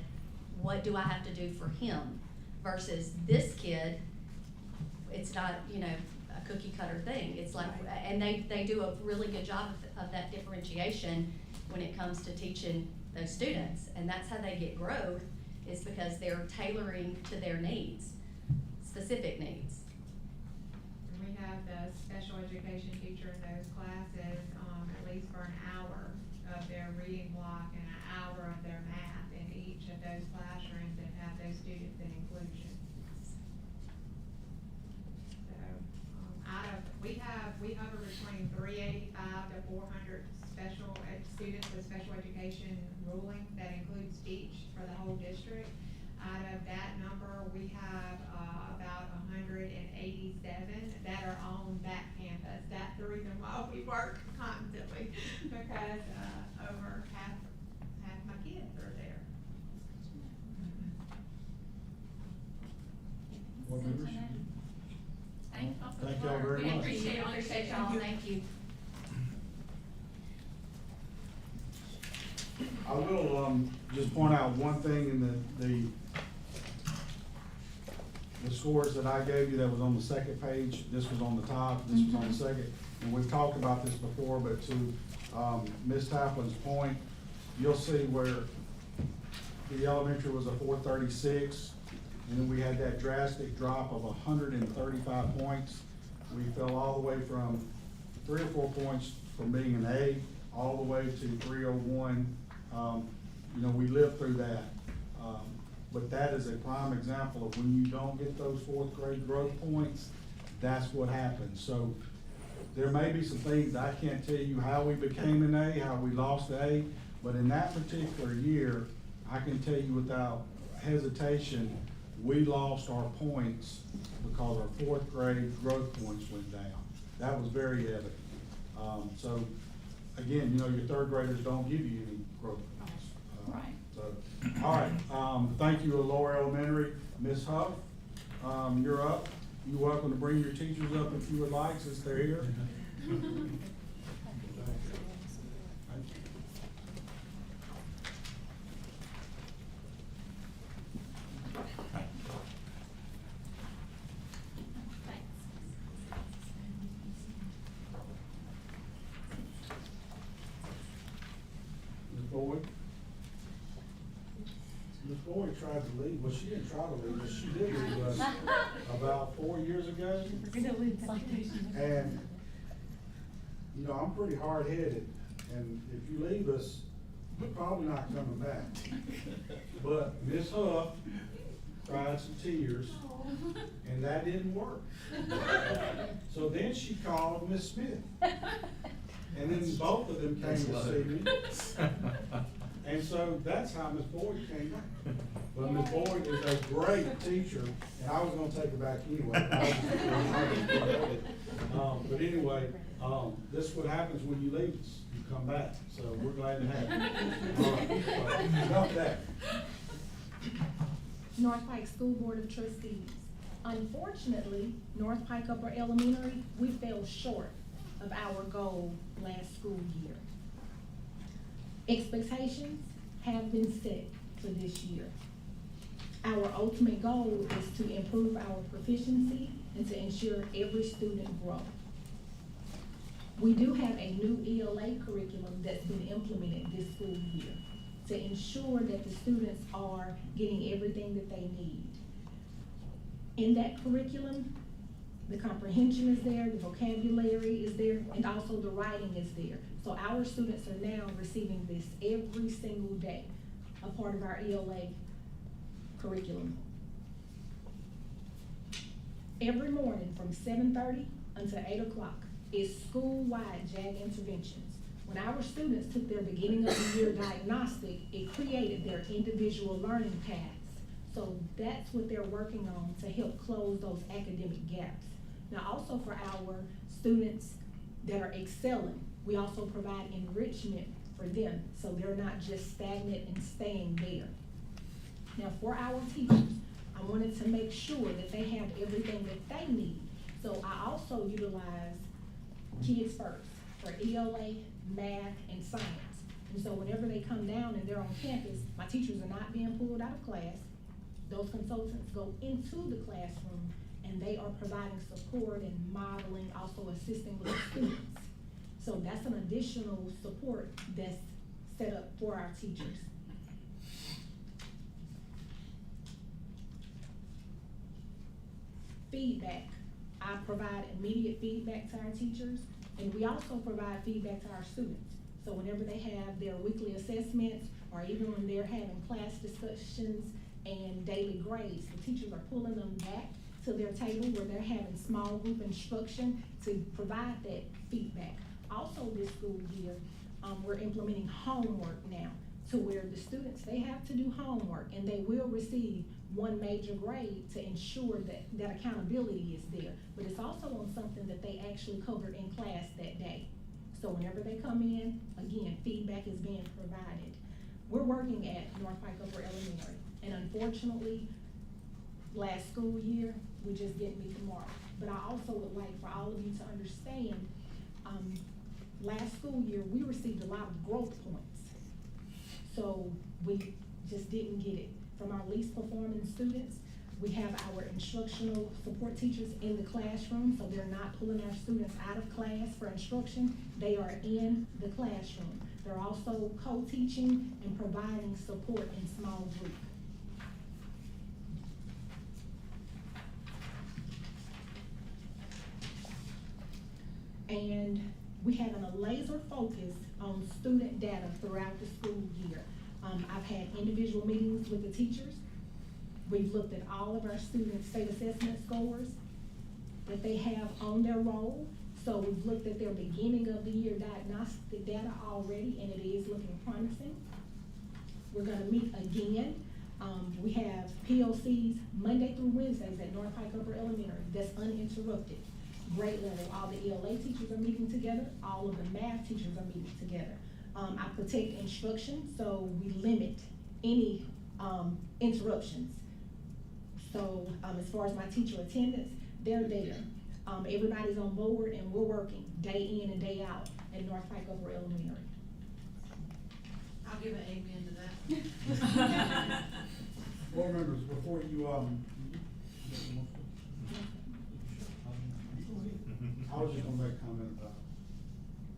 what do I have to do for him versus this kid. It's not, you know, a cookie cutter thing. It's like, and they do a really good job of that differentiation when it comes to teaching those students, and that's how they get growth, is because they're tailoring to their needs, specific needs. And we have the special education teacher in those classes, at least for an hour of their reading block and an hour of their math in each of those classrooms that have those students in inclusion. So, we hover between 385 to 400 special ed students with special education ruling that includes speech for the whole district. Out of that number, we have about 187 that are on that campus. That's the reason why we work constantly, because over half my kids are there. Board members? Thank Thank y'all very We much. appreciate y'all, thank you. I will, just point out one thing in the scores that I gave you that was on the second page. This was on the top, this was on the second. And we've talked about this before, but to, Ms. Taplin's point, you'll see where the elementary was a 436, and then we had that drastic drop of 135 points. We fell all the way from 3 or 4 points from being an A, all the way to 301. You know, we lived through that. But that is a prime example of when you don't get those fourth grade growth points, that's what happens. So there may be some things, I can't tell you how we became an A, how we lost the A, but in that particular year, I can tell you without hesitation, we lost our points because our fourth grade growth points went down. That was very evident. So again, you know, your third graders don't give you any growth points. Right. So, all right, thank you, Laura Elementary. Ms. Huff, you're up. You're welcome to bring your teachers up if you would like, since they're here. Thank you. Ms. Boyd? Ms. Boyd tried to leave, well, she didn't try to leave, but she did leave us about 4 years ago. And, you know, I'm pretty hard-headed, and if you leave us, we're probably not coming back. But Ms. Huff cried some tears, and that didn't work. So then she called Miss Smith. And then both of them came to see me. And so that's how Miss Boyd came back. But Miss Boyd is a great teacher, and I was gonna take her back anyway. But anyway, this is what happens when you leave us, you come back, so we're glad to have you. All right, so, enough of that. North Pike School Board of Trustees. Unfortunately, North Pike Upper Elementary, we fell short of our goal last school year. Expectations have been set for this year. Our ultimate goal is to improve our proficiency and to ensure every student grows. We do have a new ELA curriculum that's been implemented this school year to ensure that the students are getting everything that they need. In that curriculum, the comprehension is there, the vocabulary is there, and also the writing is there. So our students are now receiving this every single day, a part of our ELA curriculum. Every morning from 7:30 until 8 o'clock is school-wide JAG interventions. When our students took their beginning of the year diagnostic, it created their individual learning paths. So that's what they're working on to help close those academic gaps. Now also for our students that are excelling, we also provide enrichment for them, so they're not just stagnant and staying there. Now for our teachers, I wanted to make sure that they have everything that they need. So I also utilize Kids First for ELA, math, and science. And so whenever they come down and they're on campus, my teachers are not being pulled out of class. Those consultants go into the classroom and they are providing support and modeling, also assisting with the students. So that's an additional support that's set up for our teachers. Feedback. I provide immediate feedback to our teachers, and we also provide feedback to our students. So whenever they have their weekly assessments, or even when they're having class discussions and daily grades, the teachers are pulling them back to their table where they're having small group instruction to provide that feedback. Also this school year, we're implementing homework now to where the students, they have to do homework and they will receive one major grade to ensure that that accountability is there. But it's also on something that they actually covered in class that day. So whenever they come in, again, feedback is being provided. We're working at North Pike Upper Elementary, and unfortunately, last school year, we just didn't meet the mark. But I also would like for all of you to understand, last school year, we received a lot of growth points. So we just didn't get it. From our least performing students, we have our instructional support teachers in the classroom, so they're not pulling our students out of class for instruction. They are in the classroom. They're also co-teaching and providing support in small group. And we having a laser focus on student data throughout the school year. I've had individual meetings with the teachers. We've looked at all of our students' state assessment scores that they have on their roll. So we've looked at their beginning of the year diagnostic data already, and it is looking promising. We're gonna meet again. We have PLCs Monday through Wednesdays at North Pike Upper Elementary. That's uninterrupted. Grade level, all the ELA teachers are meeting together, all of the math teachers are meeting together. I protect instruction, so we limit any interruptions. So as far as my teacher attendance, they're there. Everybody's on board and we're working day in and day out at North Pike Upper Elementary. I'll give an amen to that. Board members, before you, I was just gonna make a comment about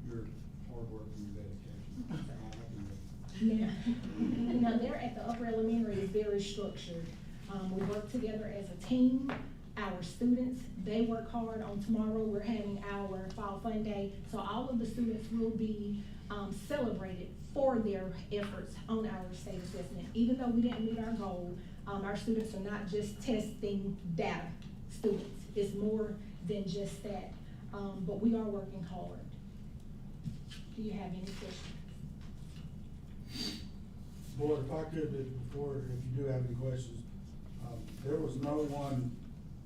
your hard work and your dedication. Now, they're at the upper elementary is very structured. We work together as a team. Our students, they work hard. On tomorrow, we're having our fall fun day. So all of the students will be celebrated for their efforts on our state assessment. Even though we didn't meet our goal, our students are not just testing data students. It's more than just that. But we are working hard. Do you have any questions? Board, if I could, before, if you do have any questions, there was no one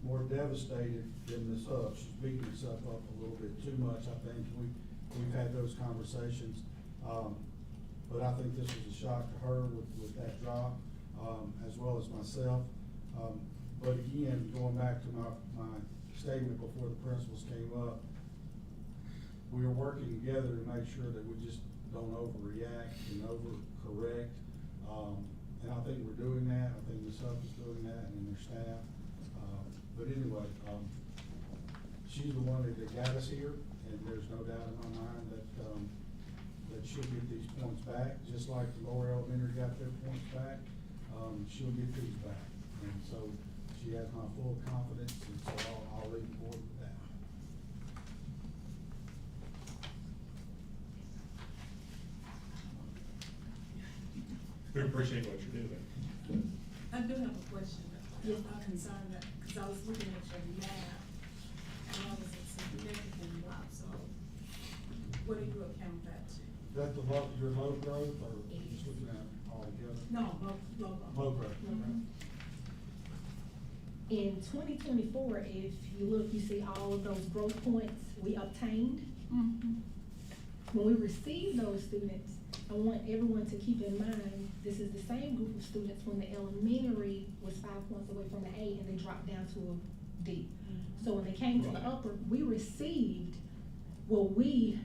more devastated than Ms. Huff. She's beating herself up a little bit too much, I think. We've had those conversations. But I think this was a shock to her with that drop, as well as myself. But again, going back to my statement before the principals came up, we are working together to make sure that we just don't overreact and overcorrect. And I think we're doing that. I think Ms. Huff is doing that and their staff. But anyway, she's the one that got us here, and there's no doubt in my mind that she'll get these points back, just like the lower elementary got their points back. She'll get these back. And so she has my full confidence, and so I'll leave the board with that. We appreciate what you're doing. I do have a question. Yes. I'm concerned that, because I was looking at your map, and I was a significant drop, so what do you account that to? Is that your low growth, or just looking at it all together? No, low growth. Low growth. Low growth. In 2024, if you look, you see all of those growth points we obtained. Mhm. When we received those students, I want everyone to keep in mind, this is the same group of students when the elementary was 5 points away from the A and they dropped down to a D. So when they came to the upper, we received, we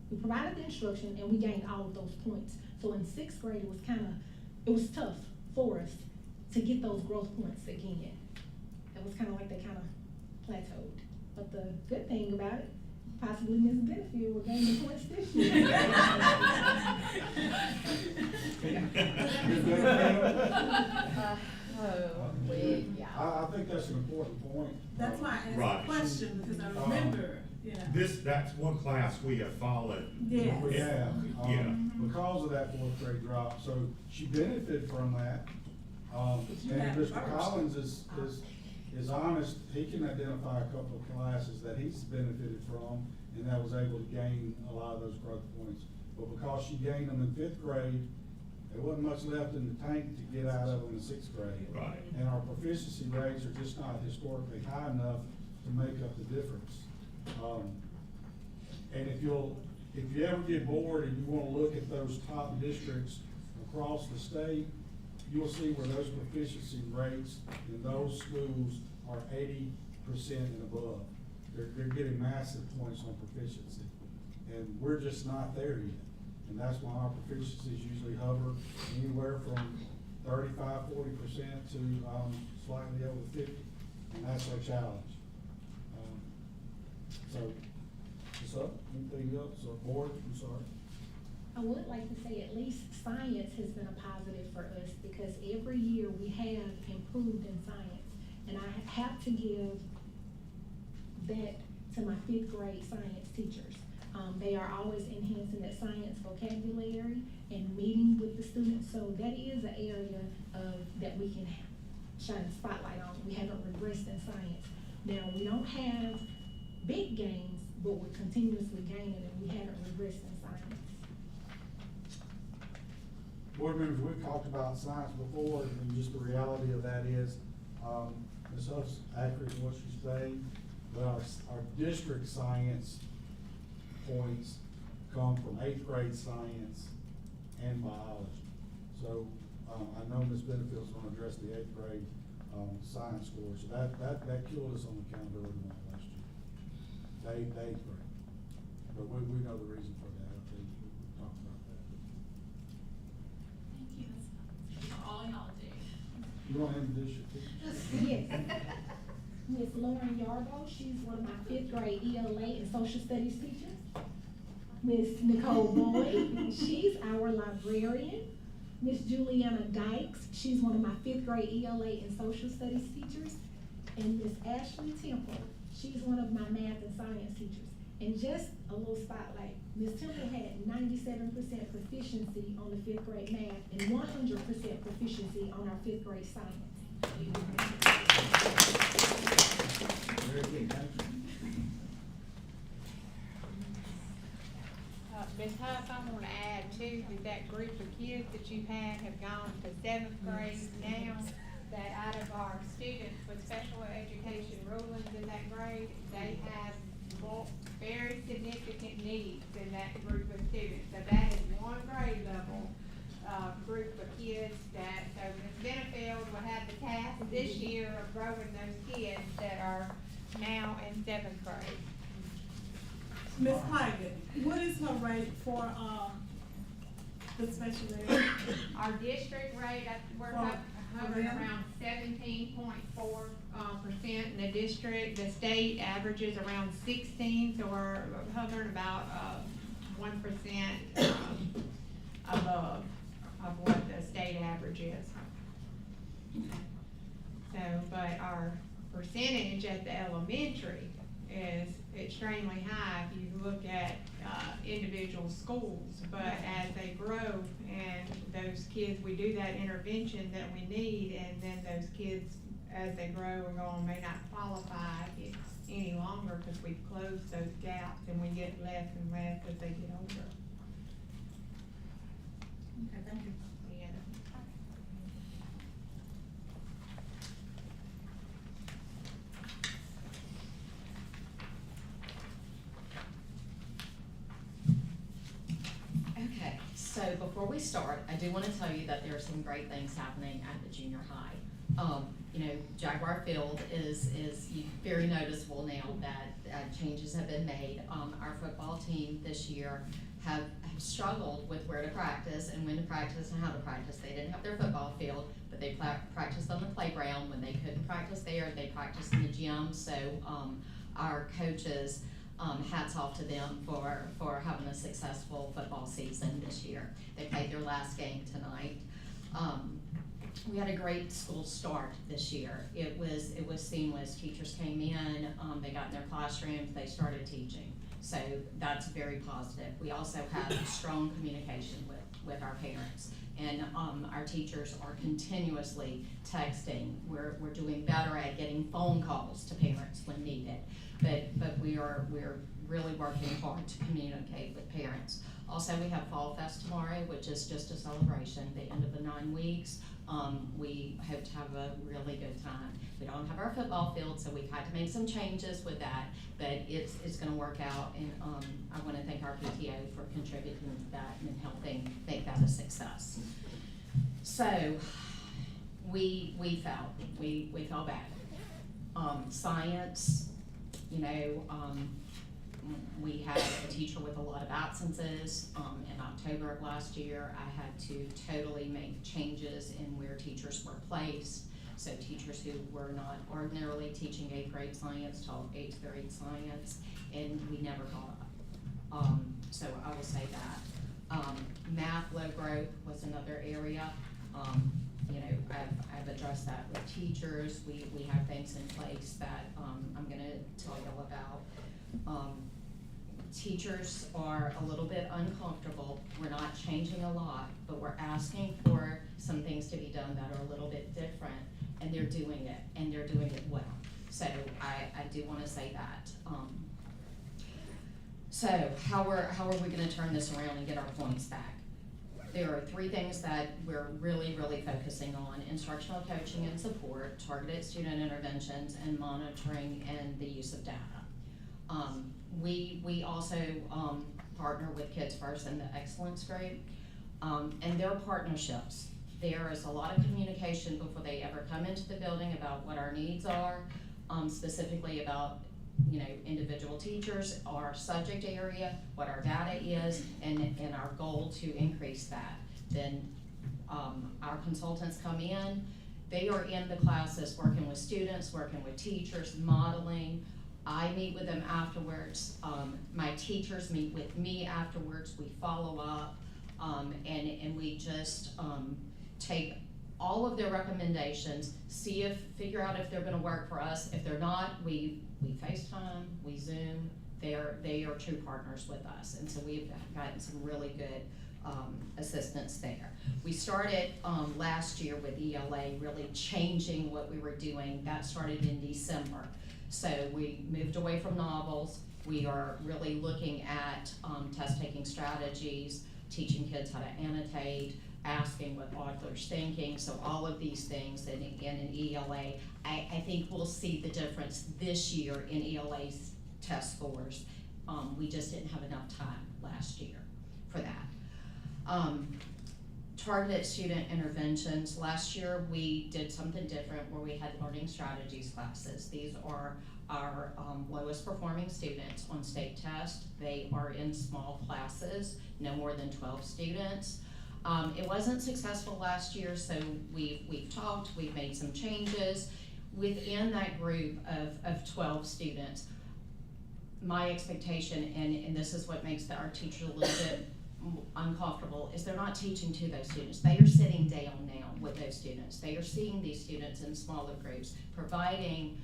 provided the instruction and we gained all of those points. So in 6th grade, it was tough for us to get those growth points again. It was kind of like they kind of plateaued. But the good thing about it, possibly Ms. Benefield will gain the points this year. I think that's an important point. That's why I asked Right. the question, because I remember, yeah. That's one class we have followed. Yes. Yeah, Yeah. because of that 4th grade drop, so she benefited from that. But you And had Mr. first. Collins is honest, he can identify a couple of classes that he's benefited from, and that was able to gain a lot of those growth points. But because she gained them in 5th grade, there wasn't much left in the tank to get out of them in 6th grade. Right. And our proficiency rates are just not historically high enough to make up the difference. And if you ever get bored and you wanna look at those top districts across the state, you'll see where those proficiency rates in those schools are 80% and above. They're getting massive points on proficiency, and we're just not there yet. And that's why our proficiencies usually hover anywhere from 35–40% to slightly over 50, and that's our challenge. So, anything else, or board, I'm sorry? I would like to say at least science has been a positive for us, because every year we have improved in science. And I have to give that to my 5th grade science teachers. They are always enhancing that science vocabulary and meeting with the students, so that is an area that we can shine a spotlight on. We haven't regressed in science. Now, we don't have big gains, but we're continuously gaining, and we haven't regressed in science. Board members, we've talked about science before, and just the reality of that is, Ms. Huff's accurate in what she's saying, but our district science points come from 8th grade science and biology. So, I know Ms. Benefield's gonna address the 8th grade, science score, so that killed us on accountability one last year. The 8th grade. But we know the reason for that, I think we talked about that. Thank you, for all y'all do. You want to introduce your teacher? Yes. Miss Lauren Yarbo, she's one of my 5th grade ELA and social studies teachers. Miss Nicole Boyd, she's our librarian. Miss Juliana Dykes, she's one of my 5th grade ELA and social studies teachers. And Miss Ashley Temple, she's one of my math and science teachers. And just a little spotlight, Miss Temple had 97% proficiency on the 5th grade math and 100% proficiency on our 5th grade science. Very good, thank you. Ms. Huff, I want to add too, that group of kids that you've had have gone to 7th grade now, that out of our students with special education rulings in that grade, they have very significant needs in that group of students. So that is one grade level group of kids that, so Ms. Benefield will have the task this year of growing those kids that are now in 7th grade. Ms. Plaggett, what is her rate for, the special ed? Our district rate, we're hovering around 17.4% in the district. The state averages around 16, so we're hovering about 1% above of what the state average is. So, but our percentage at the elementary is extremely high if you look at individual schools, but as they grow and those kids, we do that intervention that we need, and then those kids, as they grow and go on, may not qualify any longer because we've closed those gaps and we get less and less as they get older. Okay, thank you. Yeah. Okay, so before we start, I do want to tell you that there are some great things happening at the junior high. You know, Jaguar Field is very noticeable now that changes have been made. Our football team this year have struggled with where to practice and when to practice and how to practice. They didn't have their football field, but they practiced on the playground. When they couldn't practice there, they practiced in the gym. So our coaches, hats off to them for having a successful football season this year. They played their last game tonight. We had a great school start this year. It was seamless. Teachers came in, they got in their classrooms, they started teaching. So that's very positive. We also have strong communication with our parents. And our teachers are continuously texting. We're doing better at getting phone calls to parents when needed. But we're really working hard to communicate with parents. Also, we have Fall Fest tomorrow, which is just a celebration, the end of the 9 weeks. We hope to have a really good time. We don't have our football field, so we've had to make some changes with that, but it's gonna work out, and I wanna thank our PTO for contributing to that and helping make that a success. So, we fell bad. Science, you know, we had a teacher with a lot of absences. In October of last year, I had to totally make changes in where teachers were placed. So teachers who were not ordinarily teaching 8th grade science taught 8th grade science, and we never caught up. So I will say that. Math low growth was another area. You know, I've addressed that with teachers. We have things in place that I'm gonna tell y'all about. Teachers are a little bit uncomfortable. We're not changing a lot, but we're asking for some things to be done that are a little bit different, and they're doing it, and they're doing it well. So I do wanna say that. So how are we gonna turn this around and get our points back? There are 3 things that we're really focusing on: instructional coaching and support, targeted student interventions, and monitoring and the use of data. We also partner with Kids First and the Excellence Group, and their partnerships. There is a lot of communication before they ever come into the building about what our needs are, specifically about, you know, individual teachers, our subject area, what our data is, and our goal to increase that. Then our consultants come in, they are in the classes working with students, working with teachers, modeling. I meet with them afterwards. My teachers meet with me afterwards. We follow up, and we just take all of their recommendations, figure out if they're gonna work for us. If they're not, we FaceTime, we Zoom. They are true partners with us, and so we've gotten some really good assistance there. We started last year with ELA really changing what we were doing. That started in December. So we moved away from novels. We are really looking at test-taking strategies, teaching kids how to annotate, asking what author's thinking. So all of these things, and again in ELA, I think we'll see the difference this year in ELA's test scores. We just didn't have enough time last year for that. Targeted student interventions. Last year we did something different where we had learning strategies classes. These are our lowest performing students on state test. They are in small classes, no more than 12 students. It wasn't successful last year, so we've talked, we've made some changes. Within that group of 12 students, my expectation, and this is what makes our teachers a little bit uncomfortable, is they're not teaching to those students. They are sitting down now with those students. They are seeing these students in smaller groups, providing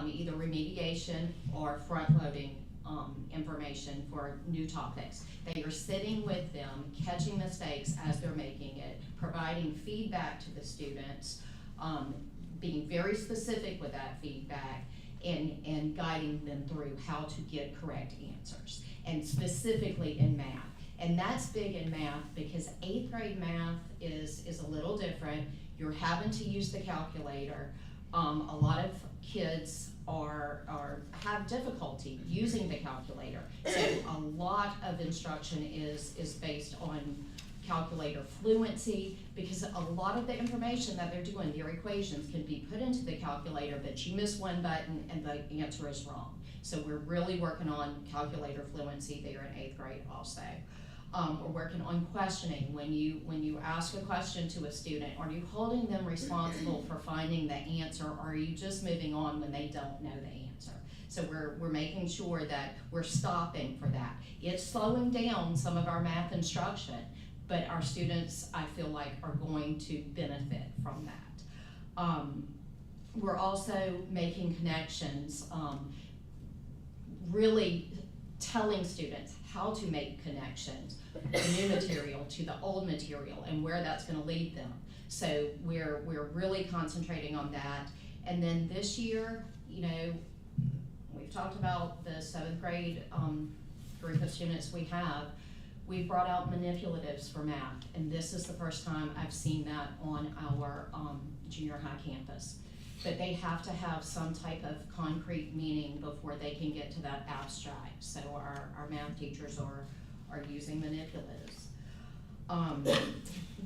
either remediation or front-loading information for new topics. They are sitting with them, catching mistakes as they're making it, providing feedback to the students, being very specific with that feedback, and guiding them through how to get correct answers, and specifically in math. And that's big in math because 8th grade math is a little different. You're having to use the calculator. A lot of kids have difficulty using the calculator. So a lot of instruction is based on calculator fluency, because a lot of the information that they're doing, their equations, can be put into the calculator, but you miss one button and the answer is wrong. So we're really working on calculator fluency there in 8th grade also. We're working on questioning. When you ask a question to a student, are you holding them responsible for finding the answer, or are you just moving on when they don't know the answer? So we're making sure that we're stopping for that. It's slowing down some of our math instruction, but our students, I feel like, are going to benefit from that. We're also making connections, really telling students how to make connections, the new material to the old material, and where that's going to lead them. So we're really concentrating on that. And then this year, you know, we've talked about the 7th grade group of students we have. We've brought out manipulatives for math, and this is the first time I've seen that on our junior high campus. But they have to have some type of concrete meaning before they can get to that abstract. So our math teachers are using manipulatives.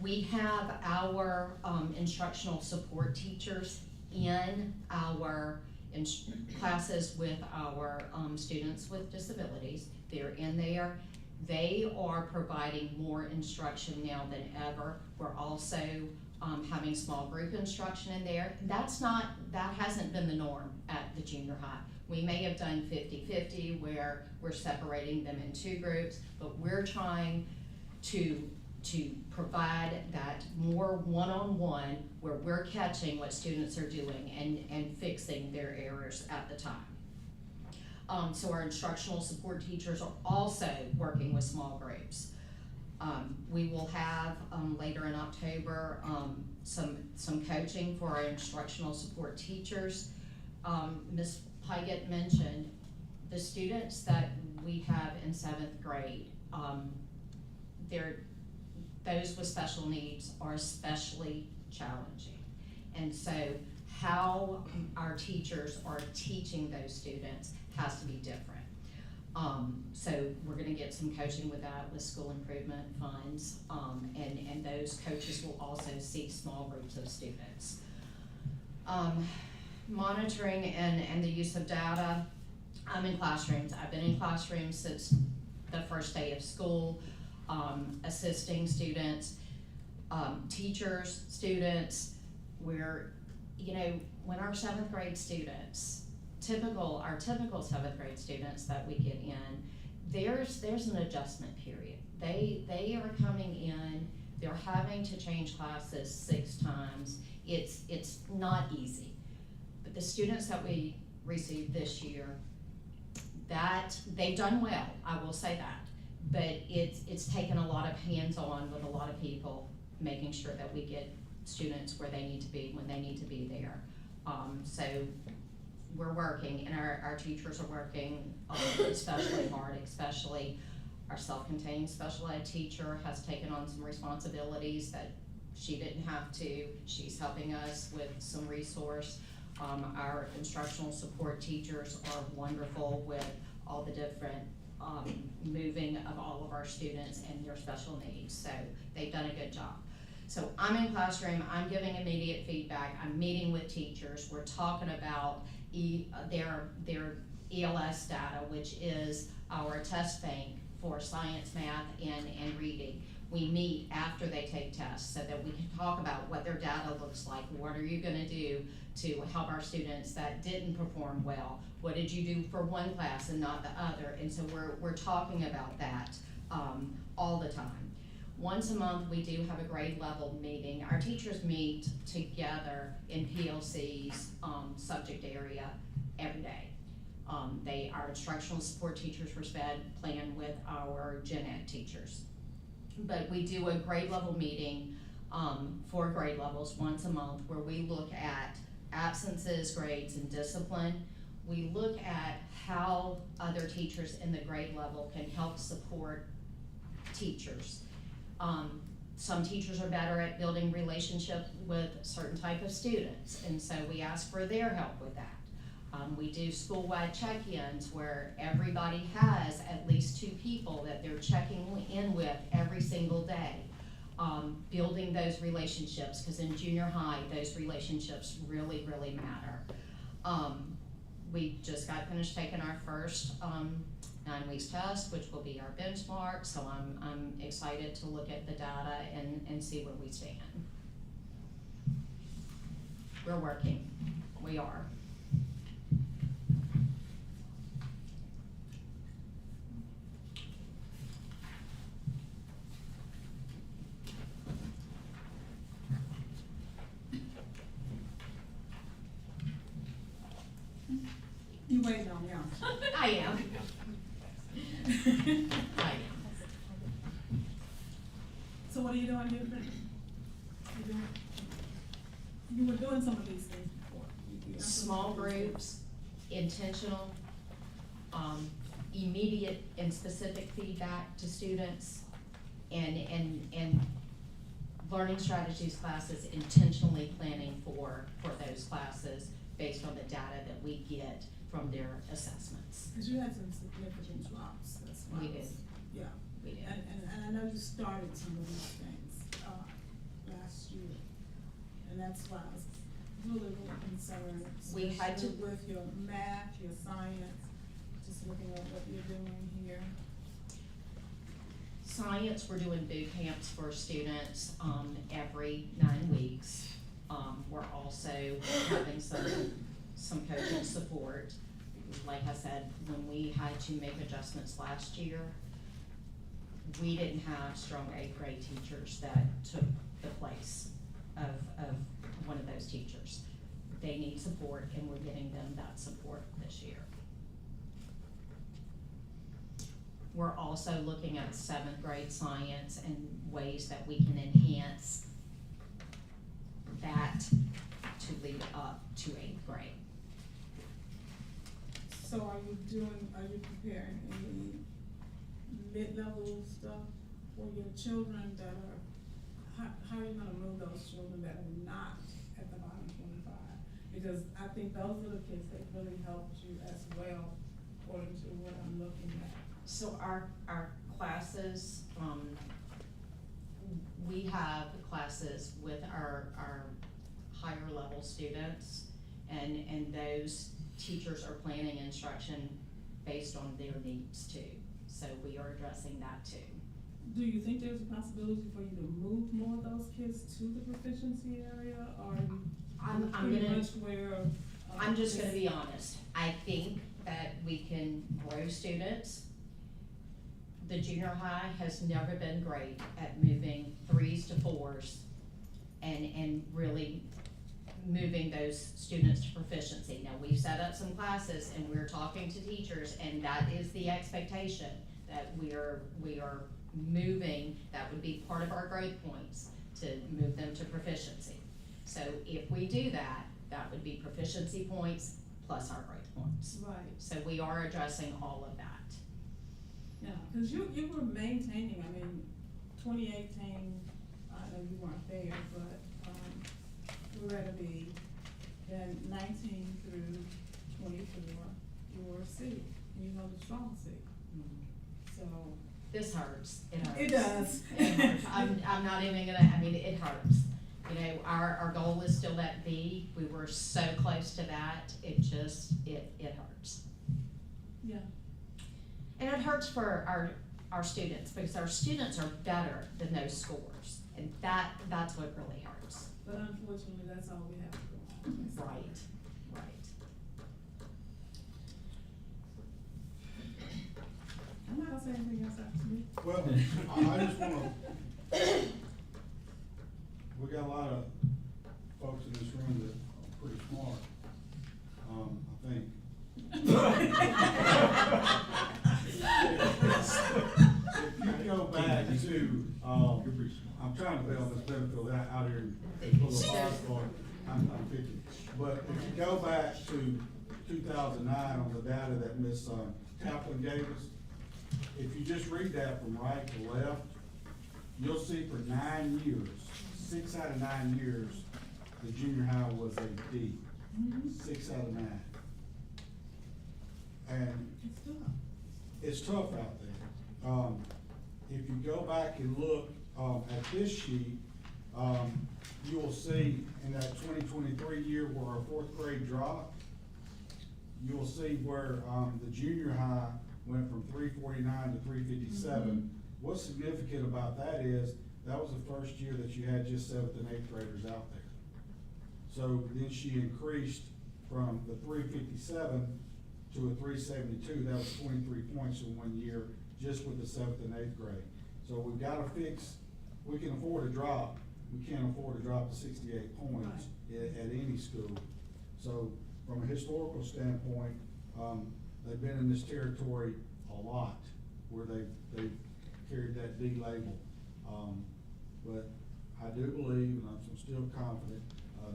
We have our instructional support teachers in our classes with our students with disabilities. They're in there. They are providing more instruction now than ever. We're also having small group instruction in there. That hasn't been the norm at the junior high. We may have done 50-50 where we're separating them in two groups, but we're trying to provide that more one-on-one where we're catching what students are doing and fixing their errors at the time. So our instructional support teachers are also working with small groups. We will have later in October some coaching for our instructional support teachers. Ms. Pygott mentioned the students that we have in 7th grade, those with special needs are especially challenging. And so how our teachers are teaching those students has to be different. So we're gonna get some coaching with that with school improvement funds, and those coaches will also see small groups of students. Monitoring and the use of data. I'm in classrooms. I've been in classrooms since the first day of school, assisting students, teachers, students. When our 7th grade students, our typical 7th grade students that we get in, there's an adjustment period. They are coming in, they're having to change classes 6 times. It's not easy. But the students that we received this year, that they've done well, I will say that. But it's taken a lot of hands-on with a lot of people, making sure that we get students where they need to be when they need to be there. So we're working, and our teachers are working especially hard, especially our self-contained special ed teacher has taken on some responsibilities that she didn't have to. She's helping us with some resource. Our instructional support teachers are wonderful with all the different moving of all of our students and their special needs. So they've done a good job. So I'm in classroom, I'm giving immediate feedback, I'm meeting with teachers, we're talking about their ELS data, which is our test bank for science, math, and reading. We meet after they take tests so that we can talk about what their data looks like. What are you gonna do to help our students that didn't perform well? What did you do for one class and not the other? And so we're talking about that all the time. Once a month, we do have a grade level meeting. Our teachers meet together in PLC's subject area every day. Our instructional support teachers were plan with our gen ed teachers. But we do a grade level meeting for grade levels once a month where we look at absences, grades, and discipline. We look at how other teachers in the grade level can help support teachers. Some teachers are better at building relationship with certain type of students, and so we ask for their help with that. We do school-wide check-ins where everybody has at least 2 people that they're checking in with every single day. Building those relationships, because in junior high, those relationships really, really matter. We just got finished taking our first 9 weeks test, which will be our benchmark, so I'm excited to look at the data and see where we stand. We're working, we are. You waiting on me, aren't I am. you? I am. So what are you doing different? You were doing some of these things before. Small groups, intentional, immediate and specific feedback to students, and learning strategies classes, intentionally planning for those classes based on the data that we get from their assessments. Because you had some significant drops, that's why. We did. Yeah, We do. And I know you started some of these things, last year, and that's why I was really concerned. We had to- especially with your math, your science, just looking at what you're doing here. Science, we're doing boot camps for students, every 9 weeks. We're also having some coaching support. Like I said, when we had to make adjustments last year, we didn't have strong 8th grade teachers that took the place of one of those teachers. They need support, and we're getting them that support this year. We're also looking at 7th grade science and ways that we can enhance that to lead up to 8th grade. So are you preparing any mid-level stuff for your children that are, how are you gonna move those children that are not at the bottom 25? Because I think those are the kids that really helped you as well, according to what I'm looking at. So our classes, we have classes with our higher level students, and those teachers are planning instruction based on their needs too. So we are addressing that too. Do you think there's a possibility for you to move more of those kids to the proficiency area, or are you I'm pretty gonna- much where? I'm just gonna be honest, I think that we can grow students. The junior high has never been great at moving 3s to 4s and really moving those students to proficiency. Now, we've set up some classes and we're talking to teachers, and that is the expectation, that we are moving, that would be part of our growth points, to move them to proficiency. So if we do that, that would be proficiency points plus our growth points. Right, So we are addressing all of that. yeah, cause you were maintaining, I mean, 2018, I know you weren't there, but, we're at a B, then 19 through 24, you were a C, and you know the strong C, so. This hurts, it hurts. It does. It hurts. I'm not even gonna, I mean, it hurts. You know, our goal is still that B, we were so close to that, it hurts. Yeah. And it hurts for our students, because our students are better than those scores, and that's what really hurts. But unfortunately, that's all we have to go on. Right. I'm not gonna say anything else after me. Well, I just wanna, we got a lot of folks in this room that are pretty smart, I think. If you go back to, You're pretty smart. I'm trying to bail this benefit out here and pull the bars for it. I'm picking. But if you go back to 2009 on the data that Ms. Kaplan gave us, if you just read that from right to left, you'll see for 9 years, 6 out of 9 years, the junior high was a D. 6 out of 9. And It's tough. it's tough out there. If you go back and look, at this sheet, you will see in that 2023 year where our 4th grade dropped, you will see where, the junior high went from 349 to 357. What's significant about that is, that was the first year that you had just 7th and 8th graders out there. So then she increased from the 357 to a 372, that was 23 points in 1 year, just with the 7th and 8th grade. So we've gotta fix, we can afford a drop, we can't afford to drop to 68 points at any school. So from a historical standpoint, they've been in this territory a lot, where they've carried that D label. But I do believe, and I'm still confident,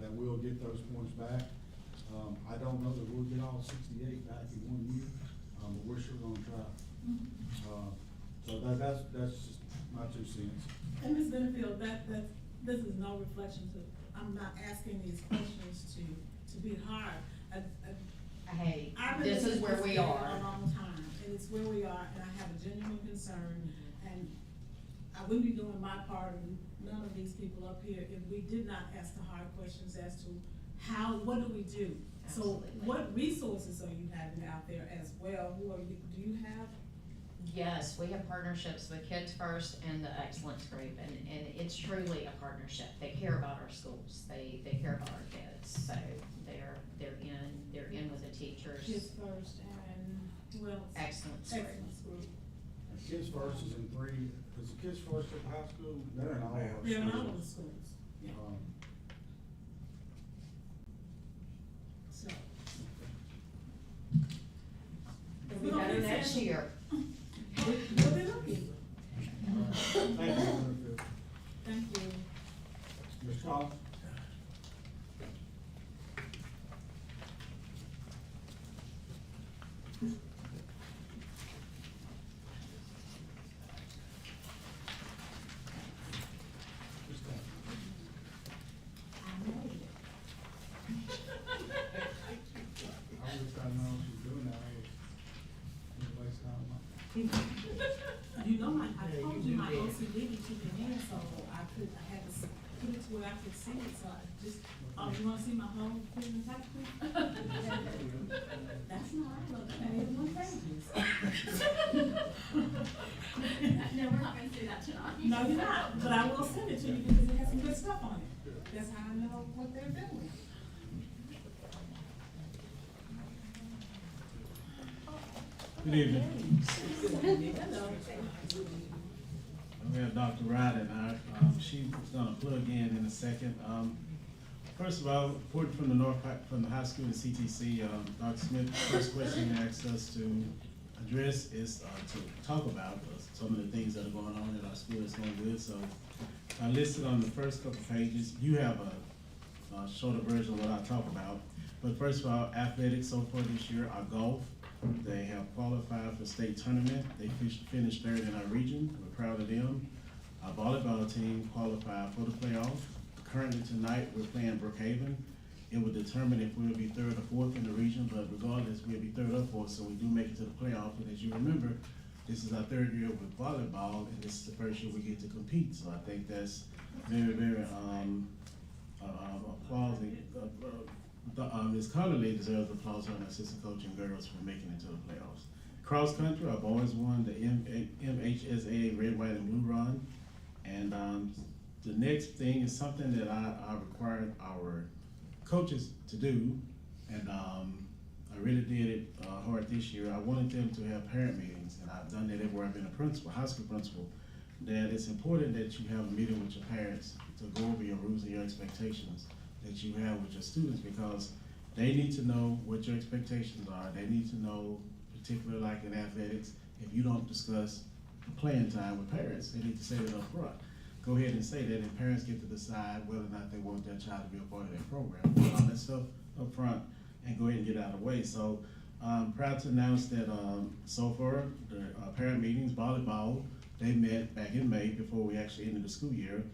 that we'll get those points back. I don't know that we'll get all 68 back in 1 year, but we're sure gonna try. So that's just my 2 cents. And Ms. Benefield, this is no reflection to, I'm not asking these questions to be hard. Hey, I've been this is in where we are. A long time, and it's where we are, and I have a genuine concern, and wouldn't be doing my part, and none of these people up here, if we did not ask the hard questions as to what do we do? So Absolutely. what resources are you having out there as well? Do you have? Yes, we have partnerships with Kids First and the Excellence Group, and it's truly a partnership. They care about our schools, they care about our kids, so they're in with the teachers. Kids First and who else? Excellence Group. Excellence Group. Kids First is in three, is the Kids First at the high school? They're in all of our schools. They're in all of the schools, yeah. So. It'll be better next year. We'll be looking. Thank you, Ms. Winfield. Thank you. Ms. Collins? I wish I know what she's doing now. Everybody's talking about. You know, I told you my OCD be kicking in, so I had to put it to where I could see it, so I just, you wanna see my whole presentation? That's not, I look at it one pages. No, we're not gonna see that tonight. No, you're not, but I will send it to you because it has some good stuff on it. That's how I know what they're doing. Good evening. Hello. We have Dr. Ryder and she's gonna plug in a second. First of all, reporting from the high school and CTC, Dr. Smith, the first question he asked us to address is to talk about some of the things that are going on in our school that's going good. So I listed on the first couple pages, you have a shorter version of what I talk about. But first of all, athletics so far this year are golf. They have qualified for state tournament. They finished third in our region. We're proud of them. Our volleyball team qualified for the playoff. Currently tonight, we're playing Brookhaven. It will determine if we'll be third or fourth in the region, but regardless, we'll be third or fourth, so we do make it to the playoff. And as you remember, this is our third year with volleyball, and this is the first year we get to compete. So I think that's very, very applauding. Ms. Collerly deserves applause on assistant coach and girls for making it to the playoffs. Cross country, our boys won the MHSA Red, White, and Blue Run. And the next thing is something that I required our coaches to do, and I really did it hard this year. I wanted them to have parent meetings, and I've done that everywhere I've been a principal, high school principal, that it's important that you have a meeting with your parents to go over your rules and your expectations that you have with your students, because they need to know what your expectations are. They need to know, particularly like in athletics, if you don't discuss playing time with parents, they need to say that up front. Go ahead and say that, and parents get to decide whether or not they want their child to be a part of their program. Put all that stuff up front and go ahead and get out of the way. So I'm proud to announce that so far, the parent meetings, volleyball, they met back in May before we actually ended the school year.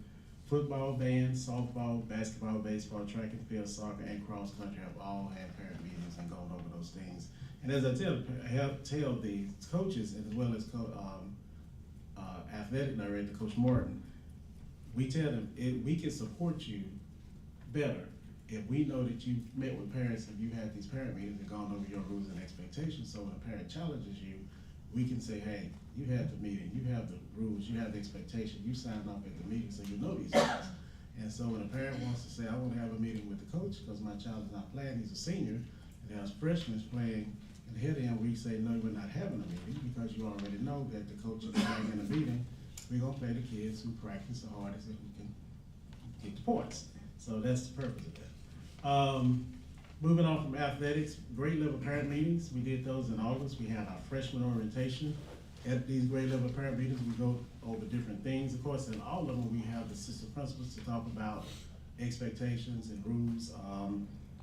Football, band, softball, basketball, baseball, track and field, soccer, and cross country have all had parent meetings and gone over those things. And as I tell the coaches, as well as athletic director, Coach Martin, we tell them we can support you better if we know that you've met with parents and you had these parent meetings and gone over your rules and expectations. So when a parent challenges you, we can say, hey, you had the meeting, you have the rules, you have the expectation, you signed off at the meeting, so you know these things. And so when a parent wants to say, I want to have a meeting with the coach because my child is not playing, he's a senior, and there's freshmen playing, and here they are, we say, no, we're not having a meeting because you already know that the coach is playing in a meeting. We're going to play the kids who practice the hardest and who can get the points. So that's the purpose of that. Moving on from athletics, grade level parent meetings, we did those in August. We had our freshman orientation. At these grade level parent meetings, we go over different things. Of course, in all of them, we have the assistant principals to talk about expectations and rules.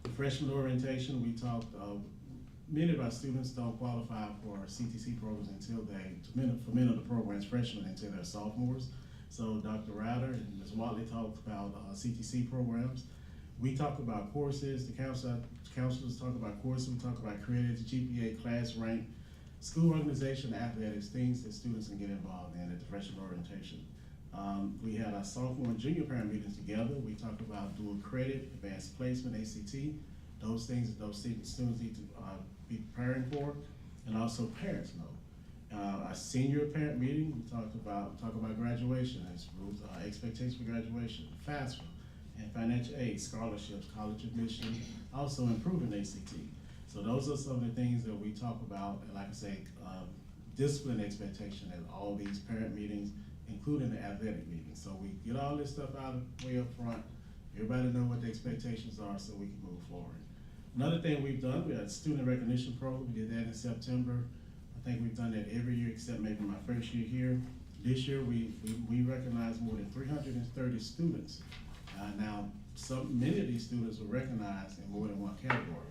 The freshman orientation, we talked, many of our students don't qualify for CTC programs until for many of the programs, freshmen until they're sophomores. So Dr. Ryder and Ms. Watley talked about CTC programs. We talk about courses, the counselors talk about courses, we talk about credits, GPA, class rank, school organization, athletics, things that students can get involved in at the freshman orientation. We had our sophomore and junior parent meetings together. We talked about dual credit, advanced placement, ACT, those things that those students need to be preparing for, and also parents know. Our senior parent meeting, we talk about graduation, as rules, expectations for graduation, FAFSA, and financial aid, scholarships, college admission, also improving ACT. So those are some of the things that we talk about, and like I say, discipline expectation at all these parent meetings, including the athletic meetings. So we get all this stuff out of way up front. Everybody know what the expectations are so we can move forward. Another thing we've done, we had a student recognition program. We did that in September. I think we've done that every year except maybe my first year here. This year we recognized more than 330 students. Now, many of these students were recognized in more than one category.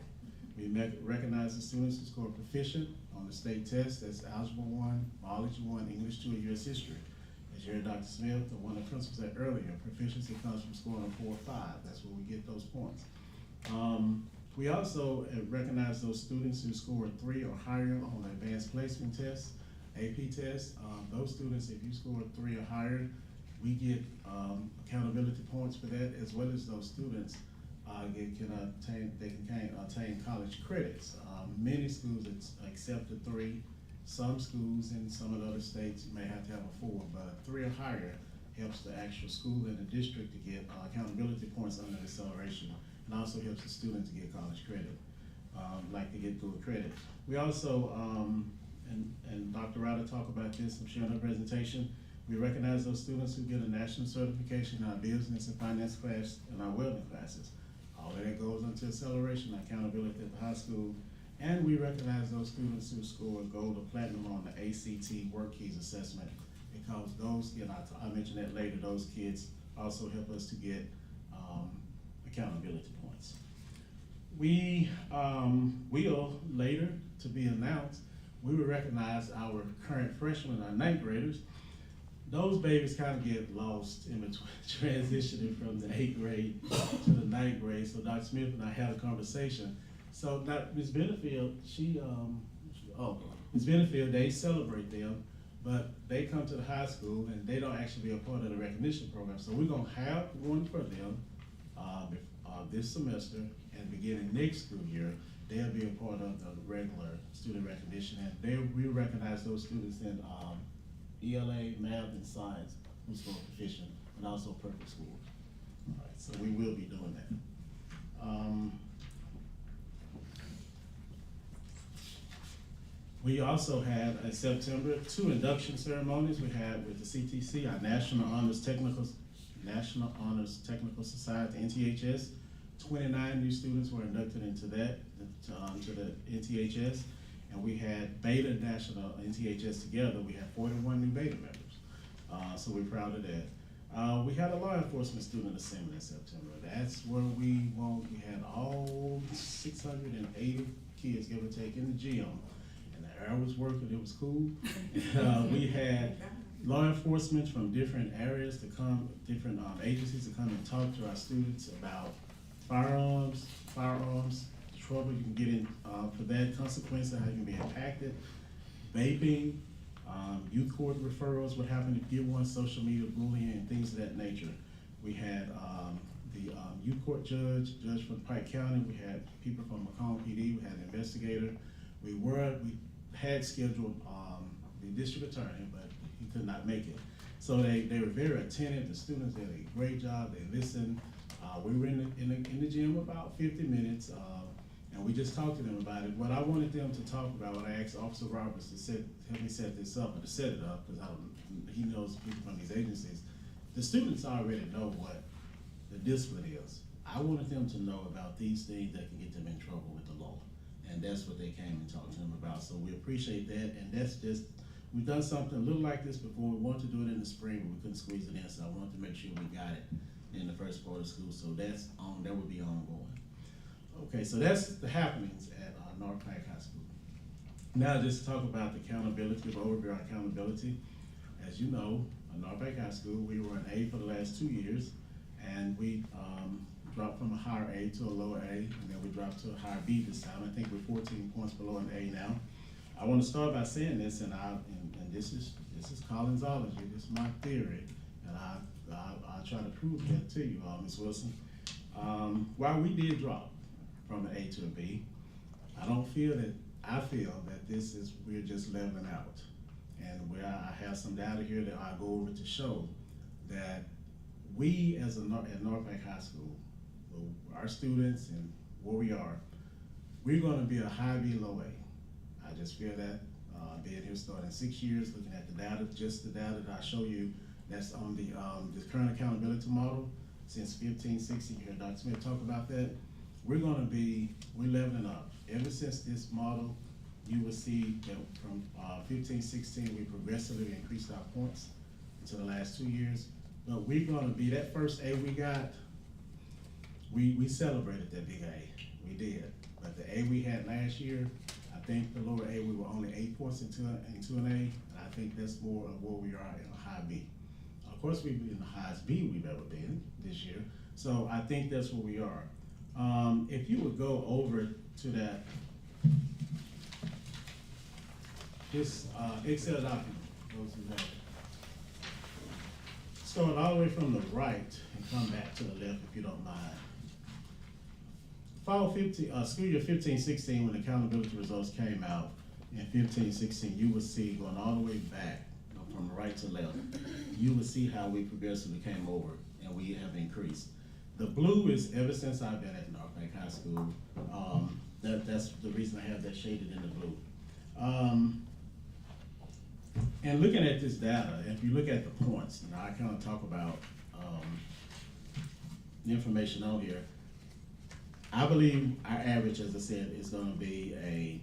We recognized the students who scored proficient on the state test. That's Algebra 1, Biology 1, English 2, and U.S. History. As you heard Dr. Smith, the one the principal said earlier, proficiency comes from scoring a 4 or 5. That's where we get those points. We also recognize those students who scored 3 or higher on the advanced placement test, AP test. Those students, if you scored 3 or higher, we get accountability points for that, as well as those students can obtain college credits. Many schools accept the 3. Some schools in some of the other states may have to have a 4, but 3 or higher helps the actual school and the district to get accountability points under acceleration, and also helps the students to get college credit, like to get dual credit. We also, and Dr. Ryder talked about this, I'm sure in her presentation, we recognize those students who get a national certification in our business and finance class and our welding classes. All of that goes into acceleration, accountability at the high school. And we recognize those students who score gold or platinum on the ACT Work Keys assessment, because those, I'll mention that later, those kids also help us to get accountability points. We will, later to be announced, we will recognize our current freshmen, our 9th graders. Those babies kind of get lost in between transitioning from the 8th grade to the 9th grade. So Dr. Smith and I had a conversation. So Ms. Benefield, Ms. Benefield, they celebrate them, but they come to the high school and they don't actually be a part of the recognition program. So we're gonna have one for them this semester, and beginning next school year, they'll be a part of the regular student recognition, and we recognize those students in ELA, math, and science who score proficient, and also perfect scores. All right, so we will be doing that. We also had in September 2 induction ceremonies. We had with the CTC, our National Honors Technical Society, NTHS. 29 new students were inducted into that, to the NTHS. And we had Beta National NTHS together. We had 41 new Beta members. So we're proud of that. We had a law enforcement student assembly in September. That's where we had all 680 kids, give or take, in the gym. And the air was working, it was cool. We had law enforcement from different areas to come, different agencies to come and talk to our students about firearms, trouble you can get in for that, consequences, how you can be impacted, vaping, youth court referrals, what happened if you get one, social media bullying, and things of that nature. We had the youth court judge from Pike County. We had people from Macomb PD. We had an investigator. We had scheduled the district attorney, but he could not make it. So they were very attentive. The students did a great job. They listened. We were in the gym about 50 minutes, and we just talked to them about it. What I wanted them to talk about, what I asked Officer Roberts to help me set this up, or to set it up, because he knows people from these agencies. The students already know what the discipline is. I wanted them to know about these things that can get them in trouble with the law. And that's what they came and talked to them about. So we appreciate that. And that's just, we've done something a little like this before. We wanted to do it in the spring, but we couldn't squeeze it in. So I wanted to make sure we got it in the first part of school. So that will be ongoing. Okay, so that's the happenings at North Pike High School. Now just to talk about the accountability, the overview of accountability. As you know, at North Pike High School, we were an A for the last 2 years, and we dropped from a higher A to a lower A, and then we dropped to a higher B this time. I think we're 14 points below an A now. I want to start by saying this, and this is Collinsology. This is my theory, and I'll try to prove that to you, Ms. Wilson. While we did drop from an A to a B, I feel that we're just leveling out. And where I have some data here that I'll go over to show that we at Norfolk High School, our students and where we are, we're gonna be a high B, low A. I just feel that, being here starting 6 years, looking at the data, just the data that I show you, that's on the current accountability model since 15-16, you heard Dr. Smith talk about that. We're leveling up. Ever since this model, you will see that from 15-16, we progressively increased our points into the last 2 years. But we're gonna be, that first A we got, we celebrated that big A, we did. But the A we had last year, I think the lower A, we were only 8 points into an A, and I think that's more of where we are in a high B. Of course, we've been in the highest B we've ever been this year, so I think that's where we are. If you would go over to that, this Excel document, goes to that. Start all the way from the right and come back to the left if you don't mind. School year 15-16, when the accountability results came out in 15-16, you will see going all the way back, from right to left, you will see how we progressively came over and we have increased. The blue is ever since I've been at Norfolk High School. That's the reason I have that shaded in the blue. And looking at this data, if you look at the points, now I kind of talk about the information on here. I believe our average, as I said, is gonna be a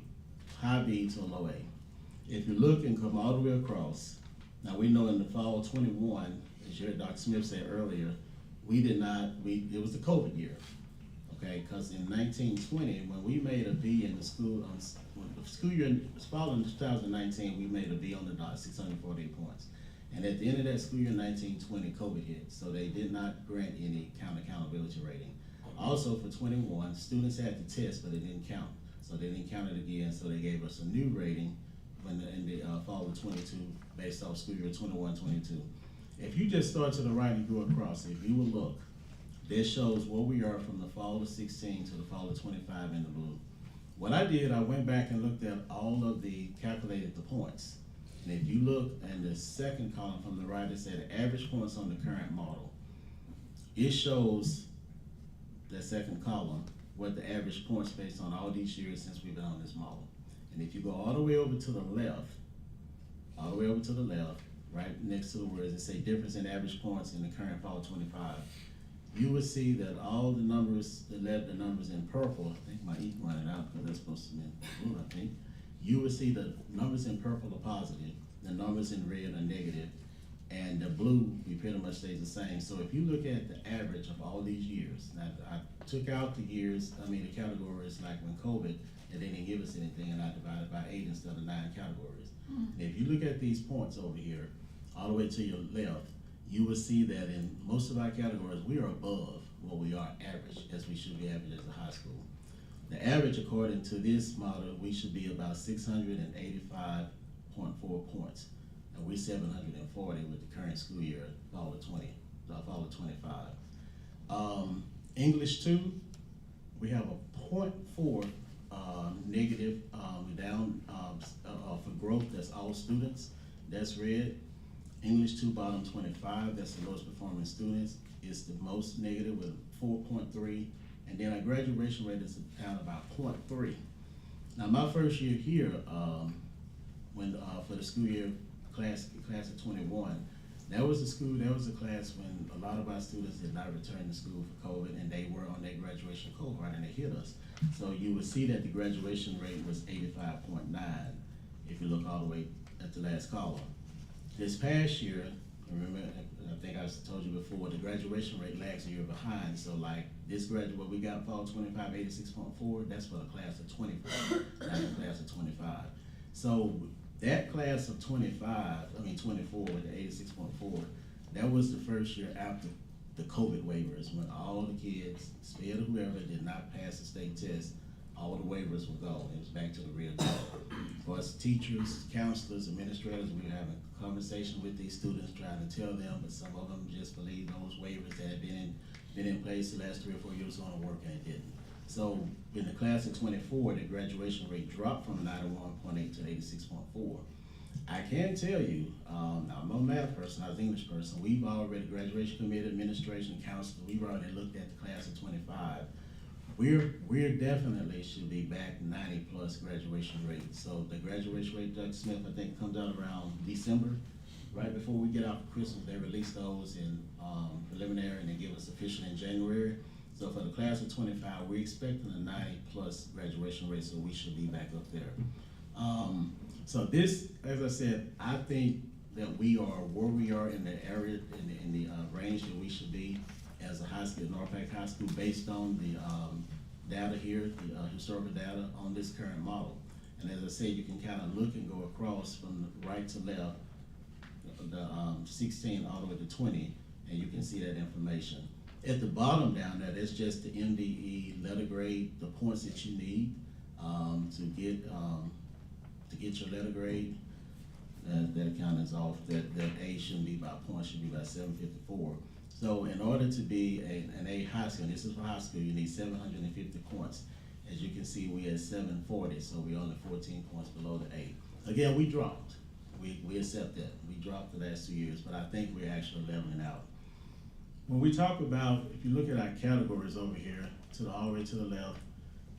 high B to a low A. If you look and come all the way across, now we know in the fall 21, as you heard Dr. Smith say earlier, it was the COVID year, okay? Because in 1920, when we made a B in the school, when the school year was fall in 2019, we made a B on the dot, 648 points. And at the end of that school year, 1920, COVID hit, so they did not grant any accountability rating. Also for 21, students had to test, but it didn't count. So they didn't count it again, so they gave us a new rating in the fall of 22, based off school year 21-22. If you just start to the right and go across, if you will look, this shows where we are from the fall of 16 to the fall of 25 in the blue. What I did, I went back and looked at all of calculated the points. And if you look in the second column from the right, it said average points on the current model. It shows that second column what the average points based on all these years since we've been on this model. And if you go all the way over to the left, right next to the words that say difference in average points in the current fall 25, you will see that all the numbers, the numbers in purple, I think my ink running out because that's supposed to be blue, I think. You will see the numbers in purple are positive, the numbers in red are negative, and the blue, we pretty much stays the same. So if you look at the average of all these years, now I took out the years, the categories like when COVID, and they didn't give us anything, and I divided by 8 instead of 9 categories. Mm-hmm. If you look at these points over here, all the way to your left, you will see that in most of our categories, we are above what we are average, as we should be average as a high school. The average, according to this model, we should be about 685.4 points, and we're 740 with the current school year, fall of 25. English 2, we have a 0.4 negative, down for growth, that's all students, that's red. English 2, bottom 25, that's the lowest performing students, is the most negative with 4.3, and then our graduation rate is down about 0.3. Now my first year here, for the school year class of 21, that was a class when a lot of our students did not return to school for COVID, and they were on their graduation cohort and they hit us. So you would see that the graduation rate was 85.9 if you look all the way at the last column. This past year, remember, I think I told you before, the graduation rate lags a year behind. So like this what we got fall 25, 86.4, that's for the class of 24, not the class of 25. So that class of 24 with the 86.4, that was the first year after the COVID waivers, when all the kids, spared or whoever, did not pass the state test all the waivers were gone. It was back to the real deal. For us teachers, counselors, administrators, we were having a conversation with these students, trying to tell them, but some of them just believed those waivers that had been in place the last 3 or 4 years on the work and it didn't. So in the class of 24, the graduation rate dropped from 91.8 to 86.4. I can tell you, I'm no math person, I was an English person. We've already, graduation committee, administration, counselor, we've already looked at the class of 25. We're definitely should be back 90 plus graduation rate. So the graduation rate, Dr. Smith, I think comes out around December, right before we get out for Christmas. They release those in preliminary and they give us official in January. So for the class of 25, we're expecting a 90 plus graduation rate, so we should be back up there. So this, as I said, I think that we are where we are in the area, in the range that we should be as a high school, North Pike High School, based on the data here, the historical data on this current model. And as I said, you can kind of look and go across from right to left, the 16 all the way to 20, and you can see that information. At the bottom down there, that's just the MDE letter grade, the points that you need to get your letter grade. That count is off. That A shouldn't be by points, should be by 754. So in order to be an A high school, and this is for high school, you need 750 points. As you can see, we at 740, so we're only 14 points below the A. Again, we dropped. We accept that. We dropped the last 2 years, but I think we're actually leveling out. When we talk about, if you look at our categories over here, all the way to the left,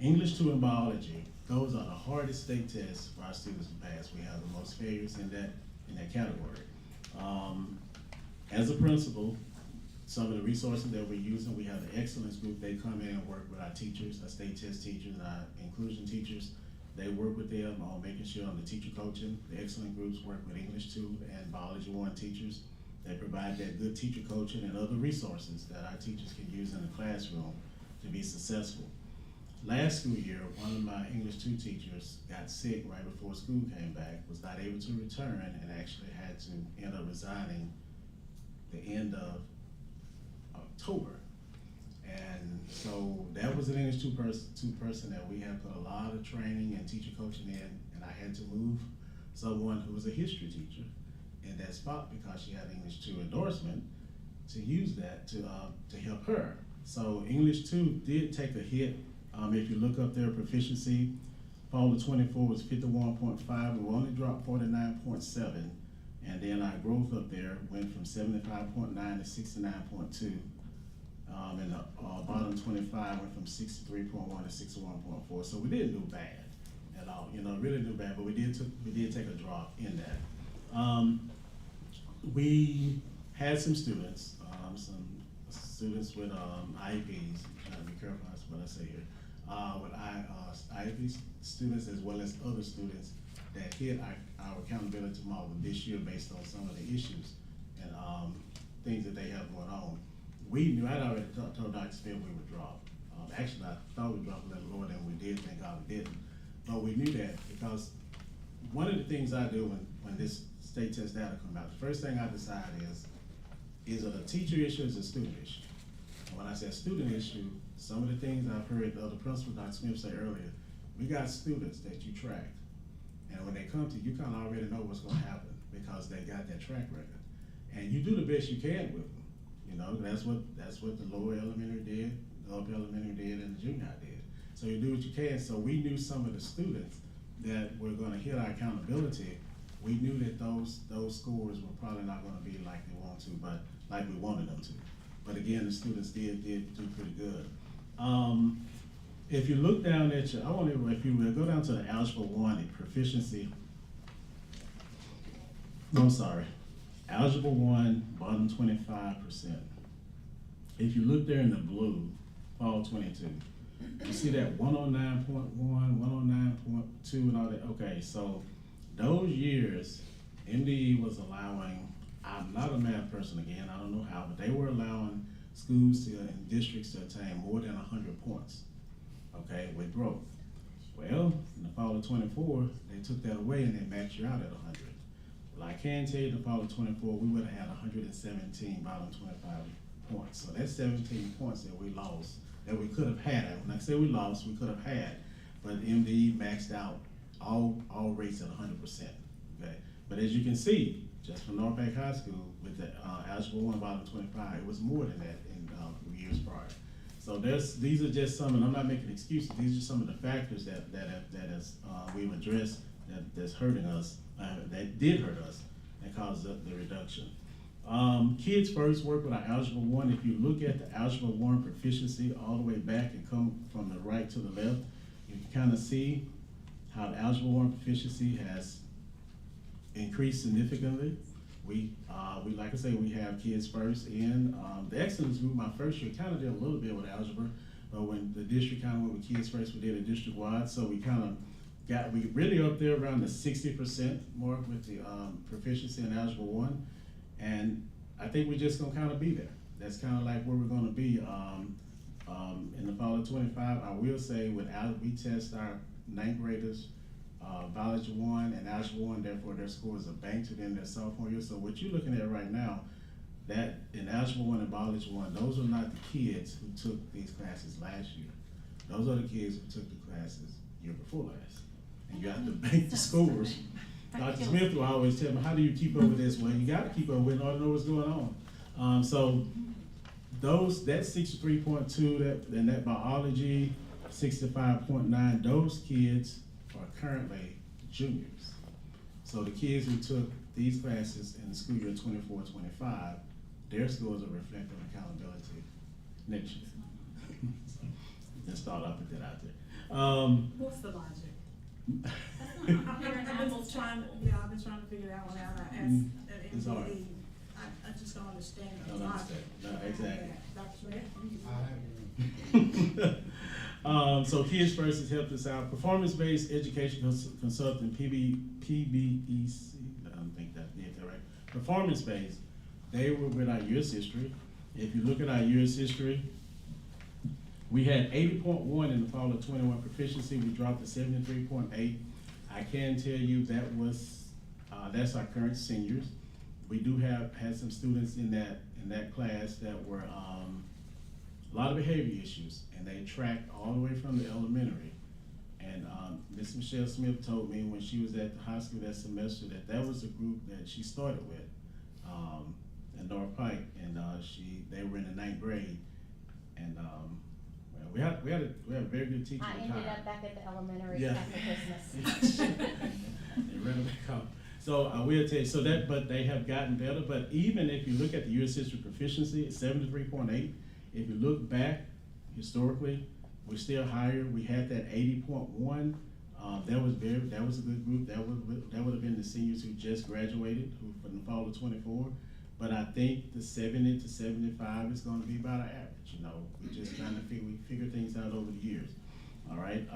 English 2 and biology, those are the hardest state tests for our students to pass. We have the most failures in that category. As a principal, some of the resources that we're using, we have the excellence group. They come in and work with our teachers, our state test teachers, and our inclusion teachers. They work with them on making sure on the teacher coaching. The excellent groups work with English 2 and biology 1 teachers. They provide that good teacher coaching and other resources that our teachers can use in the classroom to be successful. Last school year, one of my English 2 teachers got sick right before school came back, was not able to return, and actually had to end up resigning the end of October. And so that was an English 2 person that we had put a lot of training and teacher coaching in, and I had to move someone who was a history teacher in that spot because she had English 2 endorsement to use that to help her. So English 2 did take a hit. If you look up their proficiency, fall of 24 was 51.5, we only dropped 49.7, and then our growth up there went from 75.9 to 69.2. And the bottom 25 went from 63.1 to 61.4. So we didn't do bad at all, really do bad, but we did take a drop in that. We had some students with IEPs, trying to be careful what I say here, with IEP students as well as other students that hit our accountability model this year based on some of the issues and things that they have going on. We knew, I'd already told Dr. Smith we would drop. Actually, I thought we'd drop a little lower than we did, thank God we didn't. But we knew that because one of the things I do when this state test data come out, the first thing I decide is it a teacher issue or is it a student issue? And when I say student issue, some of the things I've heard the other principal, Dr. Smith, say earlier, we got students that you tracked. And when they come to you, you kind of already know what's gonna happen because they got that track record. And you do the best you can with them. That's what the lower elementary did, the upper elementary did, and the junior high did. So you do what you can. So we knew some of the students that were gonna hit our accountability. We knew that those scores were probably not gonna be like they want to, but like we wanted them to. But again, the students did do pretty good. If you look down at your, if you will, go down to the Algebra 1, the proficiency. No, I'm sorry. Algebra 1, bottom 25%. If you look there in the blue, fall 22, you see that 109.1, 109.2, and all that. Okay, so those years, MDE was allowing, I'm not a math person again, I don't know how, but they were allowing schools and districts to attain more than 100 points, okay, with growth. Well, in the fall of 24, they took that away and they maxed you out at 100. Well, I can tell you in the fall of 24, we would have had 117 bottom 25 points. So that's 17 points that we lost, that we could have had. When I say we lost, we could have had. but MDE maxed out all rates at 100%, okay? But as you can see, just from North Bank High School, with the Algebra 1 volume 25, it was more than that in years prior. So these are just some, and I'm not making excuses, these are some of the factors that we've addressed that's hurting us, that did hurt us, and caused the reduction. Kids First work with our Algebra 1. If you look at the Algebra 1 proficiency all the way back and come from the right to the left, you can kind of see how the Algebra 1 proficiency has increased significantly. We like I say, we have Kids First in the Excellence Group. My first year kind of did a little bit with algebra, but when the district kind of went with Kids First, we did a district wide. So we really up there around the 60% mark with the proficiency in Algebra 1, and I think we're just gonna kind of be there. That's kind of like where we're gonna be in the fall of 25. I will say we test our 9th graders Biology 1 and Algebra 1, therefore their scores are banked in their sophomore year. So what you're looking at right now, that in Algebra 1 and Biology 1, those are not the kids who took these classes last year. Those are the kids who took the classes year before last. And you have to bank the scores. Dr. Smith will always tell me, how do you keep up with this? Well, you gotta keep up with it in order to know what's going on. So that 63.2, and that biology 65.9, those kids are currently juniors. So the kids who took these classes in the school year 24-25, their scores are reflective of accountability next year. So, let's start off with that out there. What's the logic? I've been trying to figure that one out. I asked at It's hard. MPD. I just don't understand the Don't logic. understand. No, exactly. Dr. Smith? So Kids First has helped us out. Performance-based education consultant, PBEC, I don't think that did that right. Performance-based, they were with our U.S. history. If you look at our U.S. history, we had 80.1 in the fall of 21 proficiency. We dropped to 73.8. I can tell you that was that's our current seniors. We do had some students in that class that were a lot of behavior issues, and they tracked all the way from the elementary. And Miss Michelle Smith told me when she was at the high school that semester that was the group that she started with at North Pike, and they were in the 9th grade, and we had a very good teacher. I ended up back at the elementary Yeah. after Christmas. They ran it back up. So I will tell you, but they have gotten better. But even if you look at the U.S. history proficiency, it's 73.8. If you look back historically, we're still higher. We had that 80.1. That was a good group. That would have been the seniors who just graduated, who from the fall of 24. But I think the 70 to 75 is going to be about our average. You know, we just kind of figure things out over the years. All right.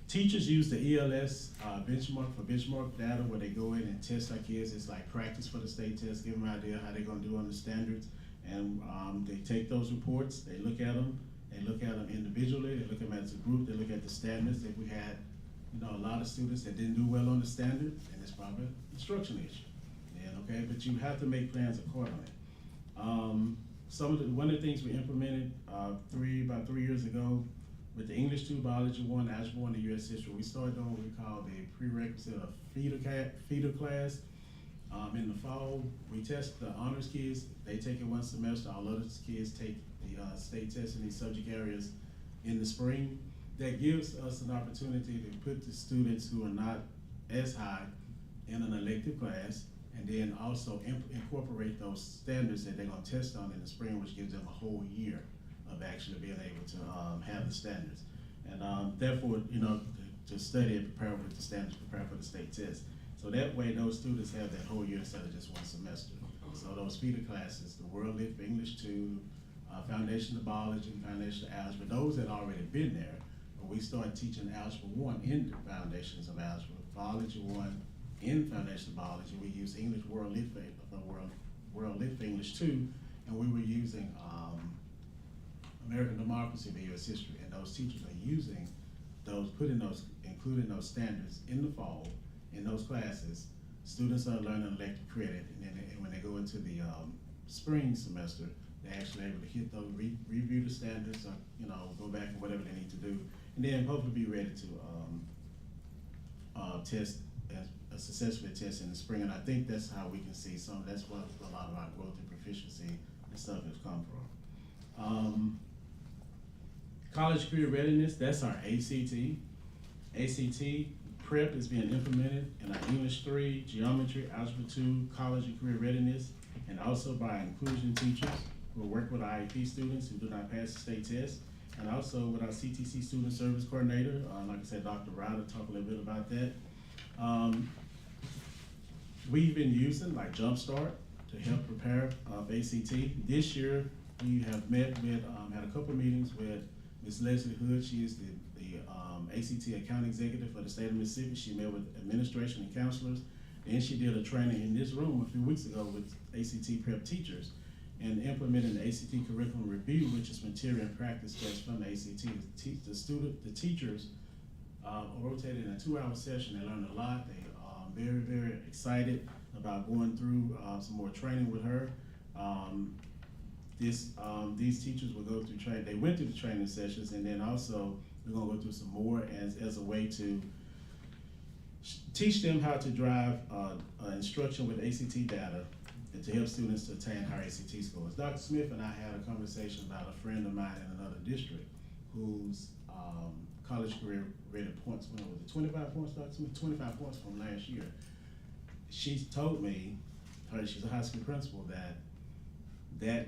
Teachers use the ELS benchmark data where they go in and test our kids. It's like practice for the state test, give them an idea how they're going to do on the standards. And they take those reports, they look at them individually, they look at them as a group, they look at the standards. If we had, a lot of students that didn't do well on the standard, then it's probably an instruction issue. Okay, but you have to make plans accordingly. One of the things we implemented about 3 years ago with the English 2, Biology 1, Algebra 1, and U.S. History, we started doing what we call the prerequisite of feeder class. In the fall, we test the honors kids. They take it one semester. All other kids take the state test in these subject areas in the spring. That gives us an opportunity to put the students who are not as high in an elective class, and then also incorporate those standards that they're going to test on in the spring, which gives them a whole year of actually being able to have the standards. And therefore, to study and prepare with the standards, prepare for the state test. So that way, those students have that whole year instead of just one semester. So those feeder classes, the World Lit for English 2, Foundation of Biology, Foundation of Algebra, those had already been there. But we started teaching Algebra 1 in the Foundations of Algebra, Biology 1 in Foundation of Biology. We used English World Lit for English 2, and we were using American Democracy for U.S. History, and those teachers are using including those standards in the fall in those classes. Students are learning elective credit, and then when they go into the spring semester, they're actually able to hit those, review the standards, or go back and whatever they need to do, and then hopefully be ready to, test, successfully test in the spring, and I think that's how we can see that's what a lot of our growth and proficiency and stuff has come from. College career readiness, that's our ACT. ACT prep is being implemented in our English 3, Geometry, Algebra 2, college and career readiness, and also by inclusion teachers who work with our IEP students who do not pass the state test, and also with our CTC student service coordinator. Like I said, Dr. Ryder talked a little bit about that. We've been using like Jumpstart to help prepare ACT. This year, we have met with, had a couple meetings with Ms. Leslie Hood. She is the ACT account executive for the state of Mississippi. She met with administration and counselors. Then she did a training in this room a few weeks ago with ACT prep teachers and implementing the ACT curriculum review, which is material and practice tests from the ACT. The teachers rotated in a 2-hour session. They learned a lot. They very, very excited about going through some more training with her. These teachers will go through training. They went through the training sessions, and then also we're gonna go through some more as a way to teach them how to drive instruction with ACT data and to help students to attain higher ACT scores. Dr. Smith and I had a conversation about a friend of mine in another district whose college career rated points went over 25 points, Dr. Smith, 25 points from last year. She told me, she's a high school principal, that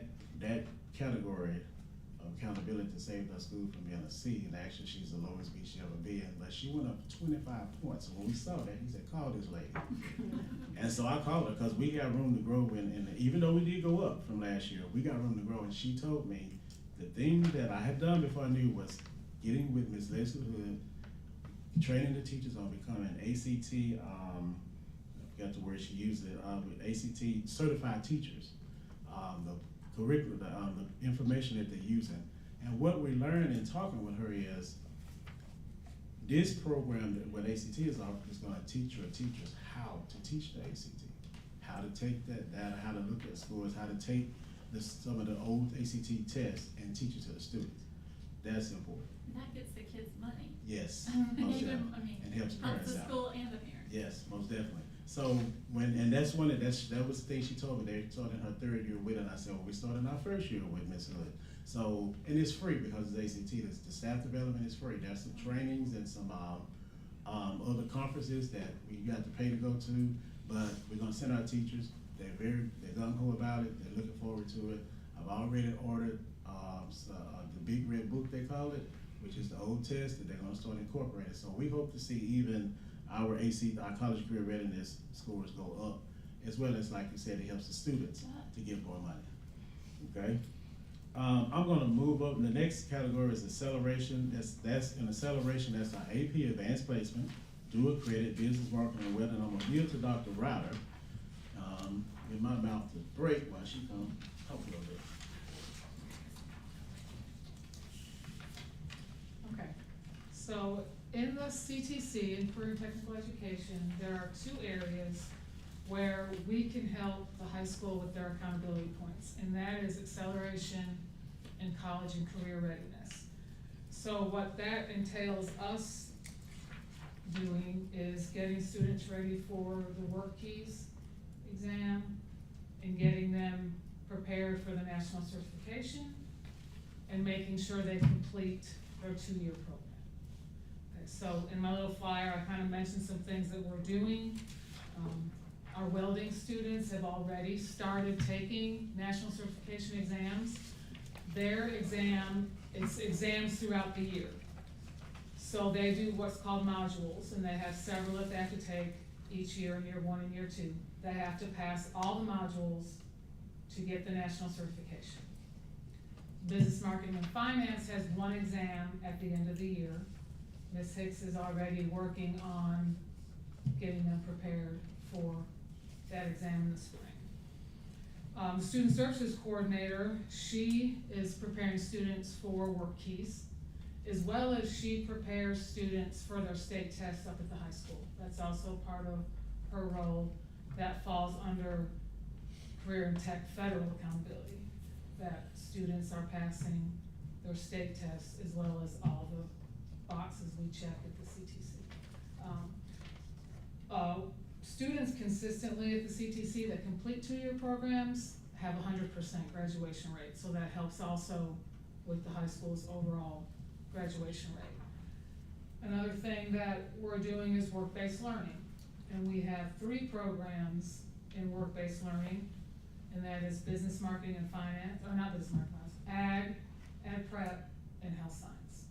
category of accountability saved her school from being a C, and actually she's the lowest B she ever been, but she went up 25 points. So when we saw that, he said, call this lady. And so I called her because we got room to grow, and even though we did go up from last year, we got room to grow, and she told me the thing that I had done before I knew was getting with Ms. Leslie Hood, training the teachers on becoming ACT, I forgot the word she used it, ACT certified teachers, the curriculum, the information that they're using. And what we learned in talking with her is this program that what ACT is offering is gonna teach your teachers how to teach the ACT, how to take that data, how to look at scores, how to take some of the old ACT tests and teach it to the students. That's important. And that gets the kids money. Yes, And most even, definitely. I mean, And helps helps parents the out. school and the parents. Yes, most definitely. So and that's that was the thing she told me. They started her 3rd year with it, and I said, well, we started our 1st year with Ms. Hood. So, and it's free because it's ACT. The staff development is free. There's some trainings and some other conferences that we got to pay to go to, but we're gonna send our teachers. They're gung-ho about it. They're looking forward to it. I've already ordered the big red book, they call it, which is the old test that they're gonna start incorporating. So we hope to see even our college career readiness scores go up, as well as, like you said, it helps the students to get more money, okay? I'm gonna move up. The next category is acceleration. That's an acceleration, that's our AP advanced placement, dual credit, business marketing, and weather. And I'm gonna yield to Dr. Ryder, get my mouth to break while she comes talk a little bit. Okay, so in the CTC, in Career and Technical Education, there are 2 areas where we can help the high school with their accountability points, and that is acceleration and college and career readiness. So what that entails us doing is getting students ready for the work keys exam and getting them prepared for the national certification and making sure they complete their 2-year program. Okay, so in my little flyer, I kind of mentioned some things that we're doing. Our welding students have already started taking national certification exams. Their it's exams throughout the year. So they do what's called modules, and they have several that they have to take each year in year 1 and year 2. They have to pass all the modules to get the national certification. Business Marketing and Finance has 1 exam at the end of the year. Ms. Hicks is already working on getting them prepared for that exam in the spring. Student Services Coordinator, she is preparing students for work keys, as well as she prepares students for their state tests up at the high school. That's also part of her role. That falls under Career and Tech Federal Accountability, that students are passing their state tests as well as all boxes we check at the CTC. Students consistently at the CTC that complete two-year programs have 100% graduation rate, so that helps also with the high school's overall graduation rate. Another thing that we're doing is work-based learning, and we have 3 programs in work-based learning, and that is business marketing and finance, or not business marketing, ag prep, and health science.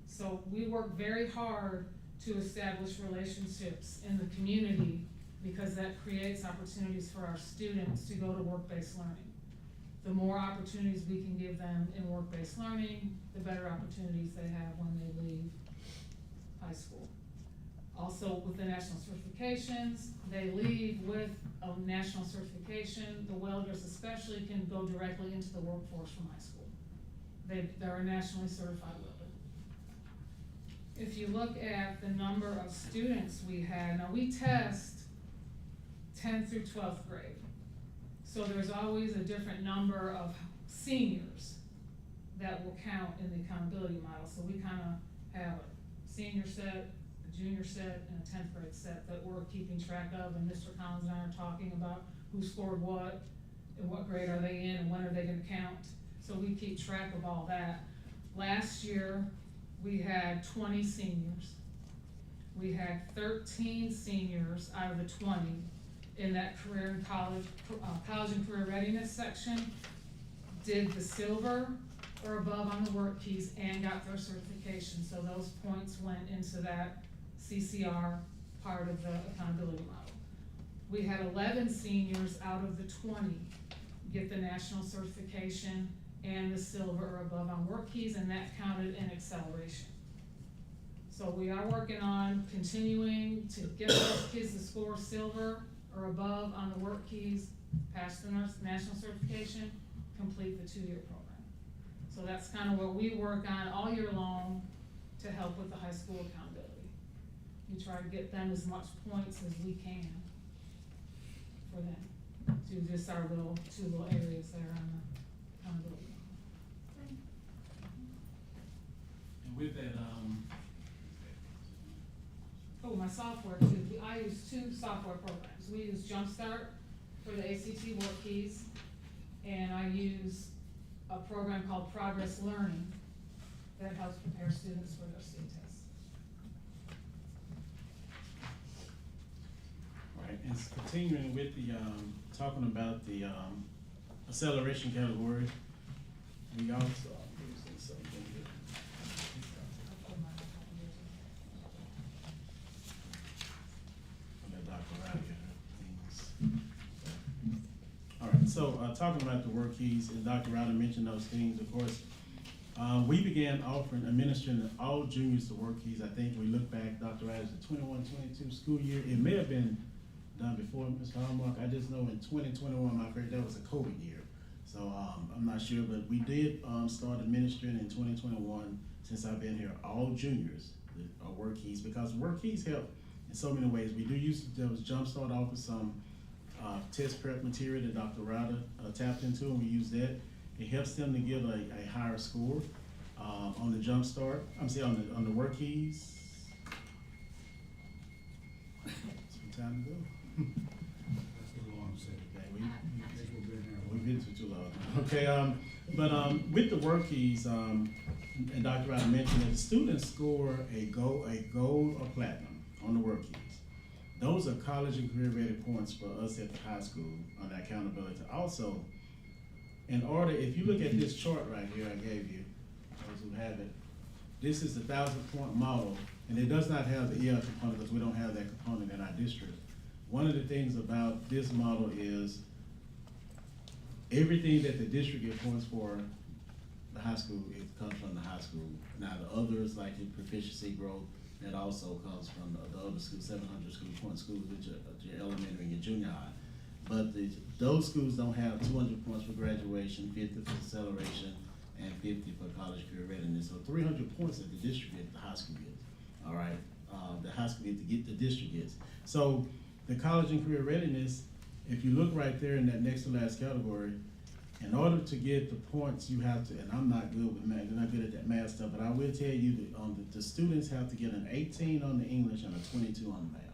So we work very hard to establish relationships in the community because that creates opportunities for our students to go to work-based learning. The more opportunities we can give them in work-based learning, the better opportunities they have when they leave high school. Also, with the national certifications, they leave with a national certification. The welders especially can go directly into the workforce from high school. They're a nationally certified welder. If you look at the number of students we had, now we test 10th through 12th grade. So there's always a different number of seniors that will count in the accountability model. So we kind of have a senior set, a junior set, and a 10th grade set that we're keeping track of, and Mr. Collins and I are talking about who scored what, and what grade are they in, and when are they gonna count. So we keep track of all that. Last year, we had 20 seniors. We had 13 seniors out of the 20 in that career and college and career readiness section, did the silver or above on the work keys and got their certification. So those points went into that CCR part of the accountability model. We had 11 seniors out of the 20 get the national certification and the silver or above on work keys, and that counted in acceleration. So we are working on continuing to get those kids to score silver or above on the work keys, pass the national certification, complete the 2-year program. So that's kind of what we work on all year long to help with the high school accountability. We try to get them as much points as we can for them to just our 2 little areas there on the accountability. And with that, Oh, my software too. I use 2 software programs. We use Jumpstart for the ACT work keys, and I use a program called Progress Learning that helps prepare students for their state tests. right, and continuing with the, talking about the, acceleration category, we also, let me say something here. I'll let Dr. Riley get her things. All right, so, talking about the work keys, and Dr. Riley mentioned those things, of course, we began administering to all juniors the work keys. I think we look back, Dr. Riley's the 21-22 school year. It may have been done before, Mr. Hallmark. I just know in 2021, I heard that was a COVID year. So I'm not sure, but we did start administering in 2021, since I've been here, all juniors the work keys, because work keys help in so many ways. We do use, there was Jumpstart offered some test prep material that Dr. Ryder tapped into, and we use that. It helps them to get a higher score on the Jumpstart. On the work keys. Some time to go. That's a little long said. Okay, I think we've been here. we've been too long. Okay, but with the work keys, and Dr. Ryder mentioned that the students score a gold or platinum on the work keys. Those are college and career ready points for us at the high school on accountability. Also, in order, if you look at this chart right here I gave you, those who have it, this is the 1,000-point model, and it does not have the EL component because we don't have that component in our district. One of the things about this model is everything that the district gets points for the high school, it comes from the high school. Now the others, like the proficiency growth, that also comes from the other schools, 700 school point schools, which are your elementary and your junior high. But those schools don't have 200 points for graduation, 50 for acceleration, and 50 for college career readiness. So 300 points that the district gets, the high school gets. All right, the high school gets to get the district gets. So the college and career readiness, if you look right there in that next to last category, In order to get the points, you have to, and I'm not good with math, I'm not good at that math stuff, but I will tell you that the students have to get an 18 on the English and a 22 on the math.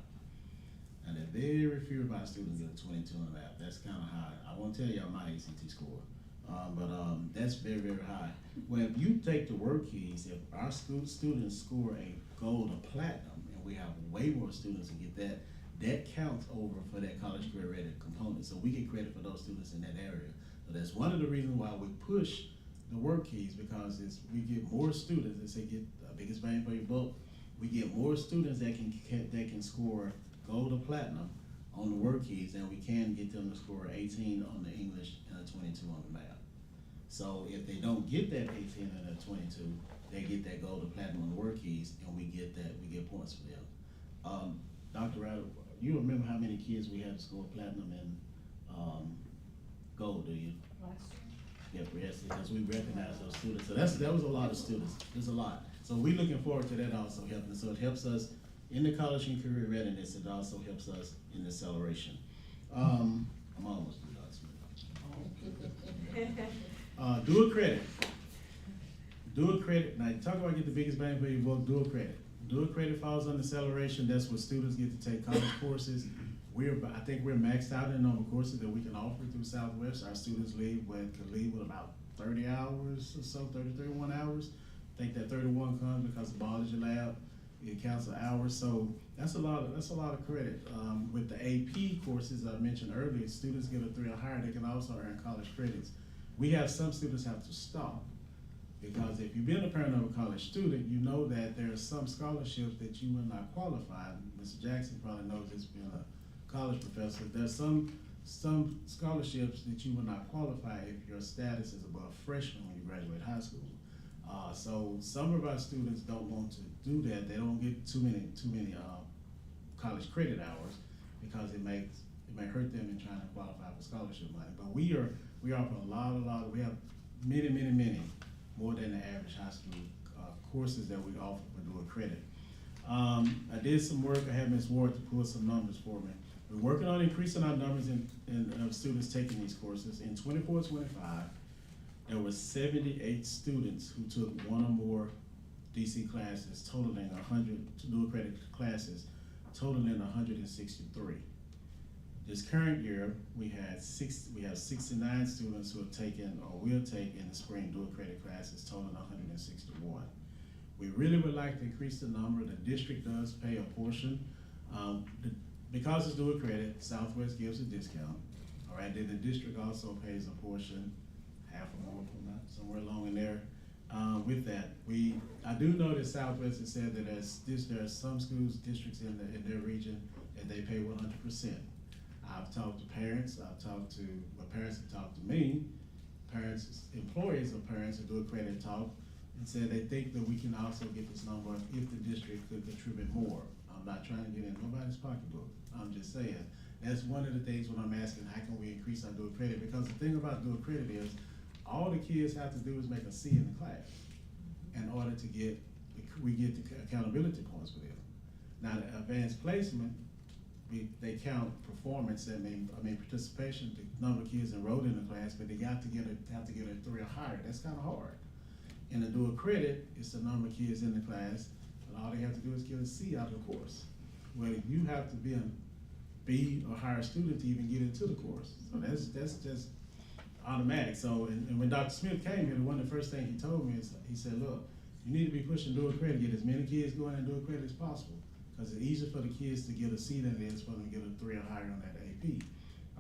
And there are very few of our students get a 22 on the math. That's kind of high. I won't tell y'all my ACT score, but that's very, very high. Well, if you take the work keys, if our students score a gold or platinum, and we have way more students to get that, that counts over for that college career ready component. So we get credit for those students in that area. So that's one of the reasons why we push the work keys, because we get more students, they say get the biggest bang for your buck. We get more students that can score gold or platinum on the work keys, and we can get them to score 18 on the English and a 22 on the math. So if they don't get that 18 and a 22, they get that gold or platinum on the work keys, and we get points for them. Dr. Ryder, you remember how many kids we had to score platinum and gold, do you? Yeah, yes, because we recognize those students. So that was a lot of students. There's a lot. So we're looking forward to that also helping. So it helps us in the college and career readiness. It also helps us in the acceleration. I'm almost through, Dr. Smith. Do a credit. Do a credit. Now, you talk about get the biggest bang for your buck, do a credit. Do a credit falls under acceleration. That's where students get to take college courses. I think we're maxed out in the number of courses that we can offer through Southwest. Our students could leave with about 30 hours or so, 31 hours. I think that 31 comes because of biology lab. It counts an hour, so that's a lot of credit. With the AP courses I mentioned earlier, students get a 3 or higher, they can also earn college credits. We have some students have to stop, because if you've been a parent of a college student, you know that there are some scholarships that you will not qualify. Mr. Jackson probably knows this being a college professor. There's some scholarships that you will not qualify if your status is above freshman when you graduate high school. So some of our students don't want to do that. They don't get too many college credit hours, because it may hurt them in trying to qualify for scholarship money. But we offer a lot. We have many more than the average high school courses that we offer for dual credit. I did some work. I had Ms. Ward to pull some numbers for me. We're working on increasing our numbers of students taking these courses. In 24-25, there were 78 students who took one or more DC classes, totaling 100 dual credit classes, totaling 163. This current year, we have 69 students who have taken or will take in the spring dual credit classes, totaling 161. We really would like to increase the number. The district does pay a portion. Because it's dual credit, Southwest gives a discount. All right, then the district also pays a portion, half or more, somewhere along in there. With that, I do know that Southwest has said that there are some schools, districts in their region that they pay 100%. I've talked to parents. Parents have talked to me. Parents, employees of parents who do a credit talk, and said they think that we can also get this number if the district could contribute more. I'm not trying to get in nobody's pocketbook. I'm just saying that's one of the things when I'm asking how can we increase our dual credit, because the thing about dual credit is all the kids have to do is make a C in the class in order to get the accountability points for them. Now the advanced placement, they count performance. I mean participation, the number of kids enrolled in the class, but they have to get a 3 or higher. That's kind of hard. In the dual credit, it's the number of kids in the class, but all they have to do is get a C out of the course. Well, you have to be a B or higher student to even get into the course. So that's just automatic. So, and when Dr. Smith came here, one of the first things he told me is, he said, look, you need to be pushing dual credit, get as many kids going in dual credit as possible, because it's easier for the kids to get a C than it is for them to get a 3 or higher on that AP.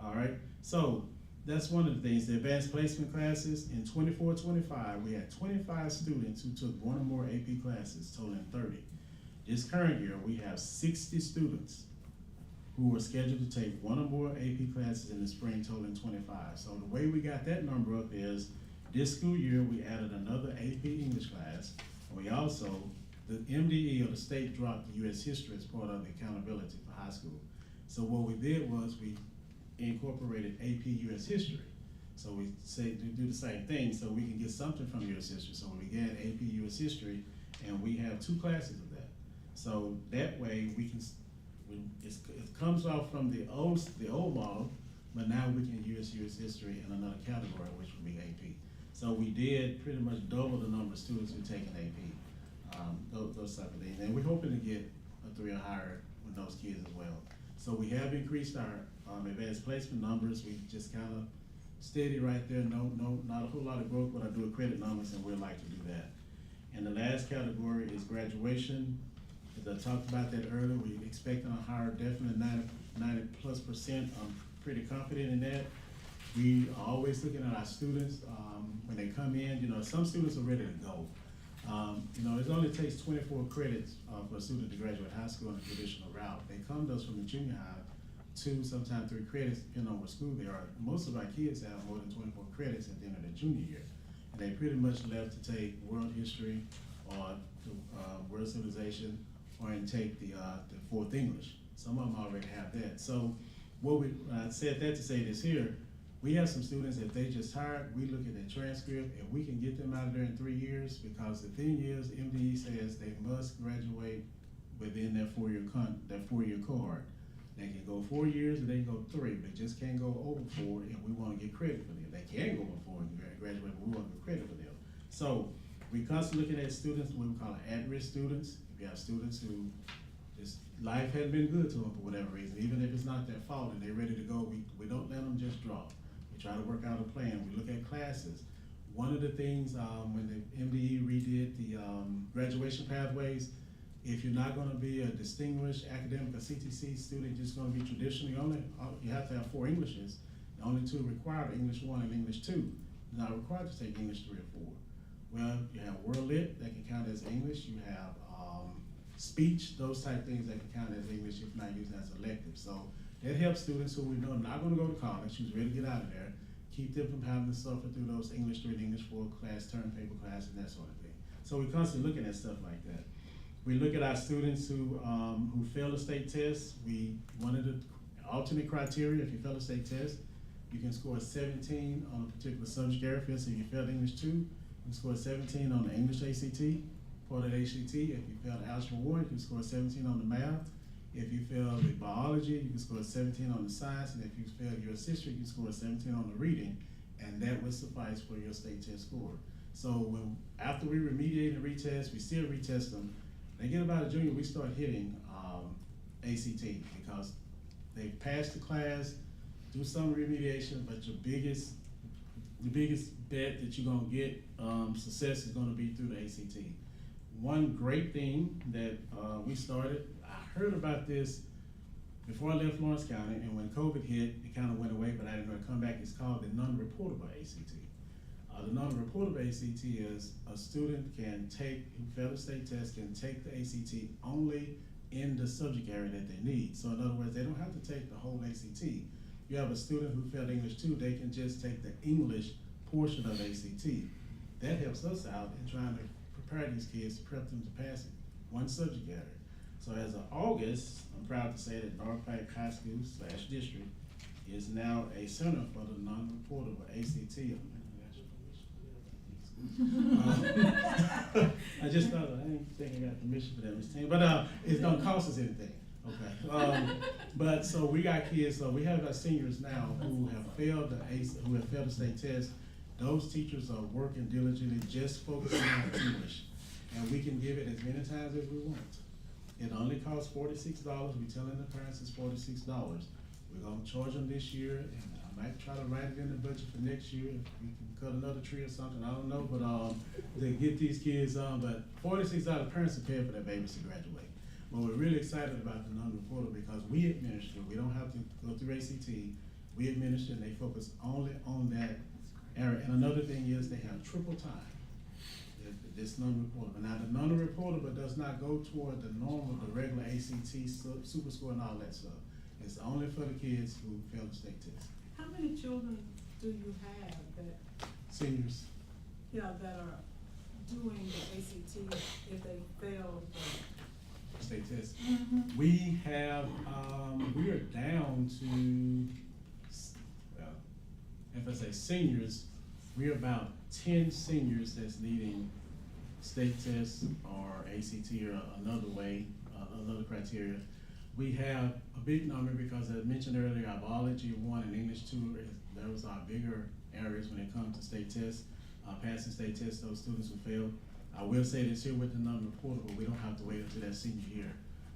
All right, so that's one of the things. The advanced placement classes, in 24-25, we had 25 students who took one or more AP classes, totaling 30. This current year, we have 60 students who are scheduled to take one or more AP classes in the spring, totaling 25. So the way we got that number up is, this school year, we added another AP English class, and we also, the MDE or the state dropped the U.S. history as part of the accountability for high school. So what we did was we incorporated AP U.S. history. So we do the same thing so we can get something from U.S. history. So we get AP U.S. history, and we have 2 classes of that. So that way we can, it comes off from the old model but now we can use US history in another category, which would be AP. So we did pretty much double the number of students who take an AP, those type of things. And we're hoping to get a 3 or higher with those kids as well. So we have increased our advanced placement numbers. We just kind of steady right there. Not a whole lot of growth, but I do credit numbers, and we'd like to do that. And the last category is graduation. As I talked about that earlier, we're expecting a higher, definitely 90+%. I'm pretty confident in that. We are always looking at our students when they come in. You know, some students are ready to go. You know, it only takes 24 credits for a student to graduate high school on a traditional route. They come to us from the junior high, 2, sometimes 3 credits, depending on what school they are. Most of our kids have more than 24 credits at the end of their junior year. And they pretty much left to take world history or world civilization, or and take the 4th English. Some of them already have that. So I said that to say this here, we have some students that they just hired, we look at their transcript, and we can get them out of there in 3 years, because the thing is, MDE says they must graduate within that 4-year card. They can go 4 years or they can go 3, but just can't go over 4, and we want to get credit for them. They can go over 4 and graduate, but we want to get credit for them. So we constantly looking at students, what we call at-risk students. If you have students who just life hadn't been good to them for whatever reason, even if it's not their fault and they're ready to go, we don't let them just drop. We try to work out a plan. We look at classes. One of the things when the MDE redid the graduation pathways, if you're not going to be a distinguished academic or CTC student, just going to be traditional, you have to have 4 Englishes. The only 2 required are English 1 and English 2. You're not required to take English 3 or 4. Well, you have World Lit that can count as English. You have speech, those type things that can count as English if not used as elective. So that helps students who we know are not going to go to college, who's ready to get out of there, keep them from having to suffer through those English 3 and English 4 class, term paper class, and that sort of thing. So we're constantly looking at stuff like that. We look at our students who fail a state test. One of the alternate criteria, if you fail a state test, you can score 17 on a particular subject area. For instance, if you failed English 2, you can score 17 on the English ACT, part of the ACT. If you failed Algebra 1, you can score 17 on the math. If you failed the biology, you can score 17 on the science. And if you failed US history, you can score 17 on the reading. And that would suffice for your state test score. So after we remediate and retest, we still retest them. They get about a junior, we start hitting ACT, because they passed the class, do some remediation, but your biggest bet that you're gonna get success is gonna be through the ACT. One great thing that we started, I heard about this before I left Lawrence County, and when COVID hit, it kind of went away, but I didn't know to come back. It's called the non-reportable ACT. The non-reportable ACT is a student who failed a state test, can take the ACT only in the subject area that they need. So in other words, they don't have to take the whole ACT. You have a student who failed English 2, they can just take the English portion of ACT. That helps us out in trying to prepare these kids, to prep them to pass it, one subject area. So as of August, I'm proud to say that North Pike High School / district is now a center for the non-reportable ACT. I just thought, I didn't think I got permission for that, Ms. Ting, but it don't cost us anything, okay? But so we got kids, so we have our seniors now who have failed the state test. Those teachers are working diligently, just focusing on English, and we can give it as many times as we want. It only costs $46. We're telling the parents it's $46. We're gonna charge them this year, and I might try to write it in the budget for next year, if we can cut another tree or something, I don't know, but to get these kids on, but $46, parents are paying for their babies to graduate. But we're really excited about the non-reportable because we administer, we don't have to go through ACT, we administer and they focus only on that area. And another thing is they have triple time. This non-reportable. Now the non-reportable does not go toward the normal, the regular ACT, super score and all that stuff. It's only for the kids who fail the state test. How many children do you have that, Seniors. yeah, that are doing the ACT if they fail the State test. Mm-hmm. We have, we are down to, well, if I say seniors, we're about 10 seniors that's needing state tests or ACT or another way, another criteria. We have a big number because as I mentioned earlier, our biology 1 and English 2, those are bigger areas when it comes to state tests. Passing state tests, those students who fail. I will say this here with the number portable, we don't have to wait until that senior year.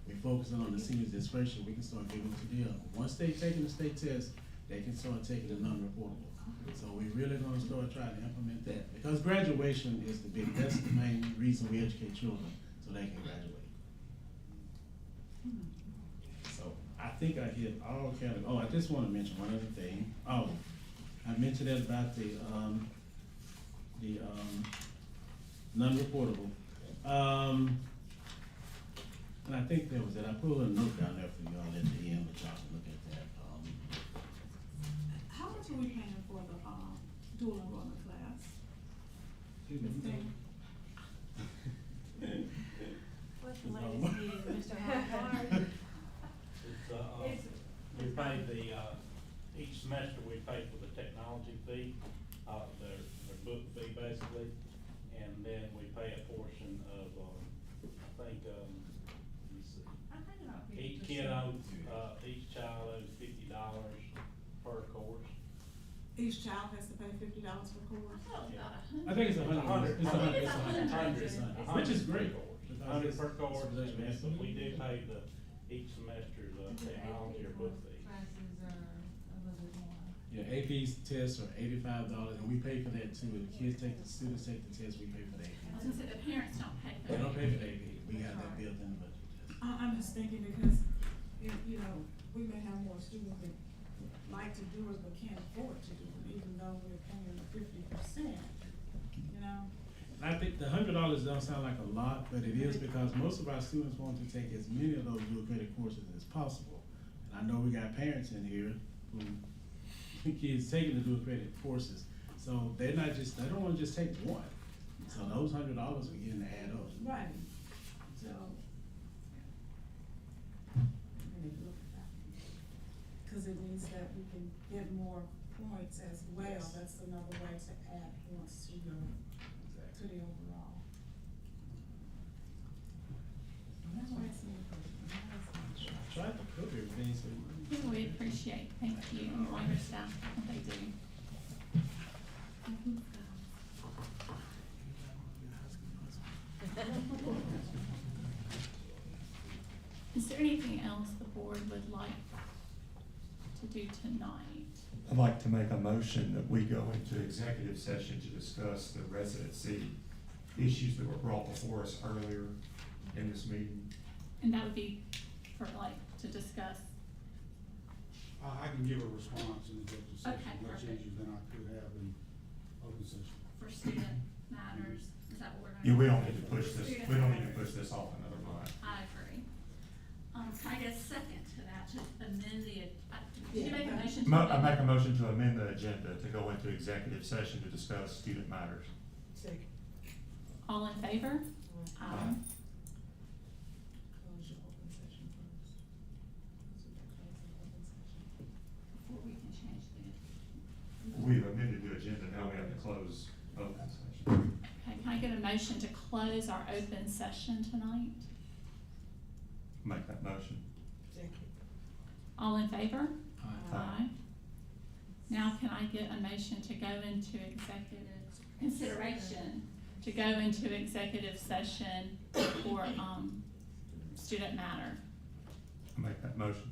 We're focusing on the seniors this first year, we can start giving to them. Once they taking the state test, they can start taking the number portable. So we're really gonna start trying to implement that, because graduation is that's the main reason we educate children, so they can graduate. So I think I hit all categories. Oh, I just wanna mention one other thing. Oh, I mentioned that about the non-reportable. And I think there was that, I put a little note down there for y'all at the end, but y'all can look at that. How much are we paying for the, dual enrollment class? Excuse me. Ms. Dana? What's the latest news, Mr. Howard? It's, we pay each semester we pay for the technology fee, their book fee basically, and then we pay a portion of, I think, let me see. Each kiddo, each child owes $50 per course. Each child has to pay $50 per course? I think it's $100. It's $100, which is great. $100 per course, but we do pay each semester's technology or book fee. Classes are a little bit more. Yeah, AP's tests are $85, and we pay for that too. The students take the test, we pay for the I was AP. gonna say, the parents don't pay for They it. don't pay for the AP, we have that built in the budget. I'm just thinking because, you know, we may have more students that like to do it but can't afford to do it, even though we're paying the 50%, you know? And I think the $100 don't sound like a lot, but it is because most of our students want to take as many of those dual credit courses as possible. And I know we got parents in here who kids taking the dual credit courses, so they don't wanna just take one. So those $100 are getting to add up. Right, so. Cause it means that we can get more points as well, that's another way to add points to the overall. I tried to cover everything, so. Yeah, we appreciate, thank you, and all your staff, what they do. Is there anything else the board would like to do tonight? I'd like to make a motion that we go into executive session to discuss the residency issues that were brought before us earlier in this meeting. And that would be for to discuss, I can give a response in executive session, Okay, much perfect. easier than I could have in open session. for student matters, is that what we're Yeah, gonna? we don't need to push this, we don't need to push this off another month. I agree. Can I get a second to that, to amend did you make a motion to? I make a motion to amend the agenda to go into executive session to discuss student matters. All in favor? Aye. Close your open session first. So we're closing open session. Before we can change the. We've amended the agenda, now we have to close open session. Okay, can I get a motion to close our open session tonight? Make that motion. All in favor? Aye. Now can I get a motion to go into executive consideration, to go into executive session for, student matter? Make that motion.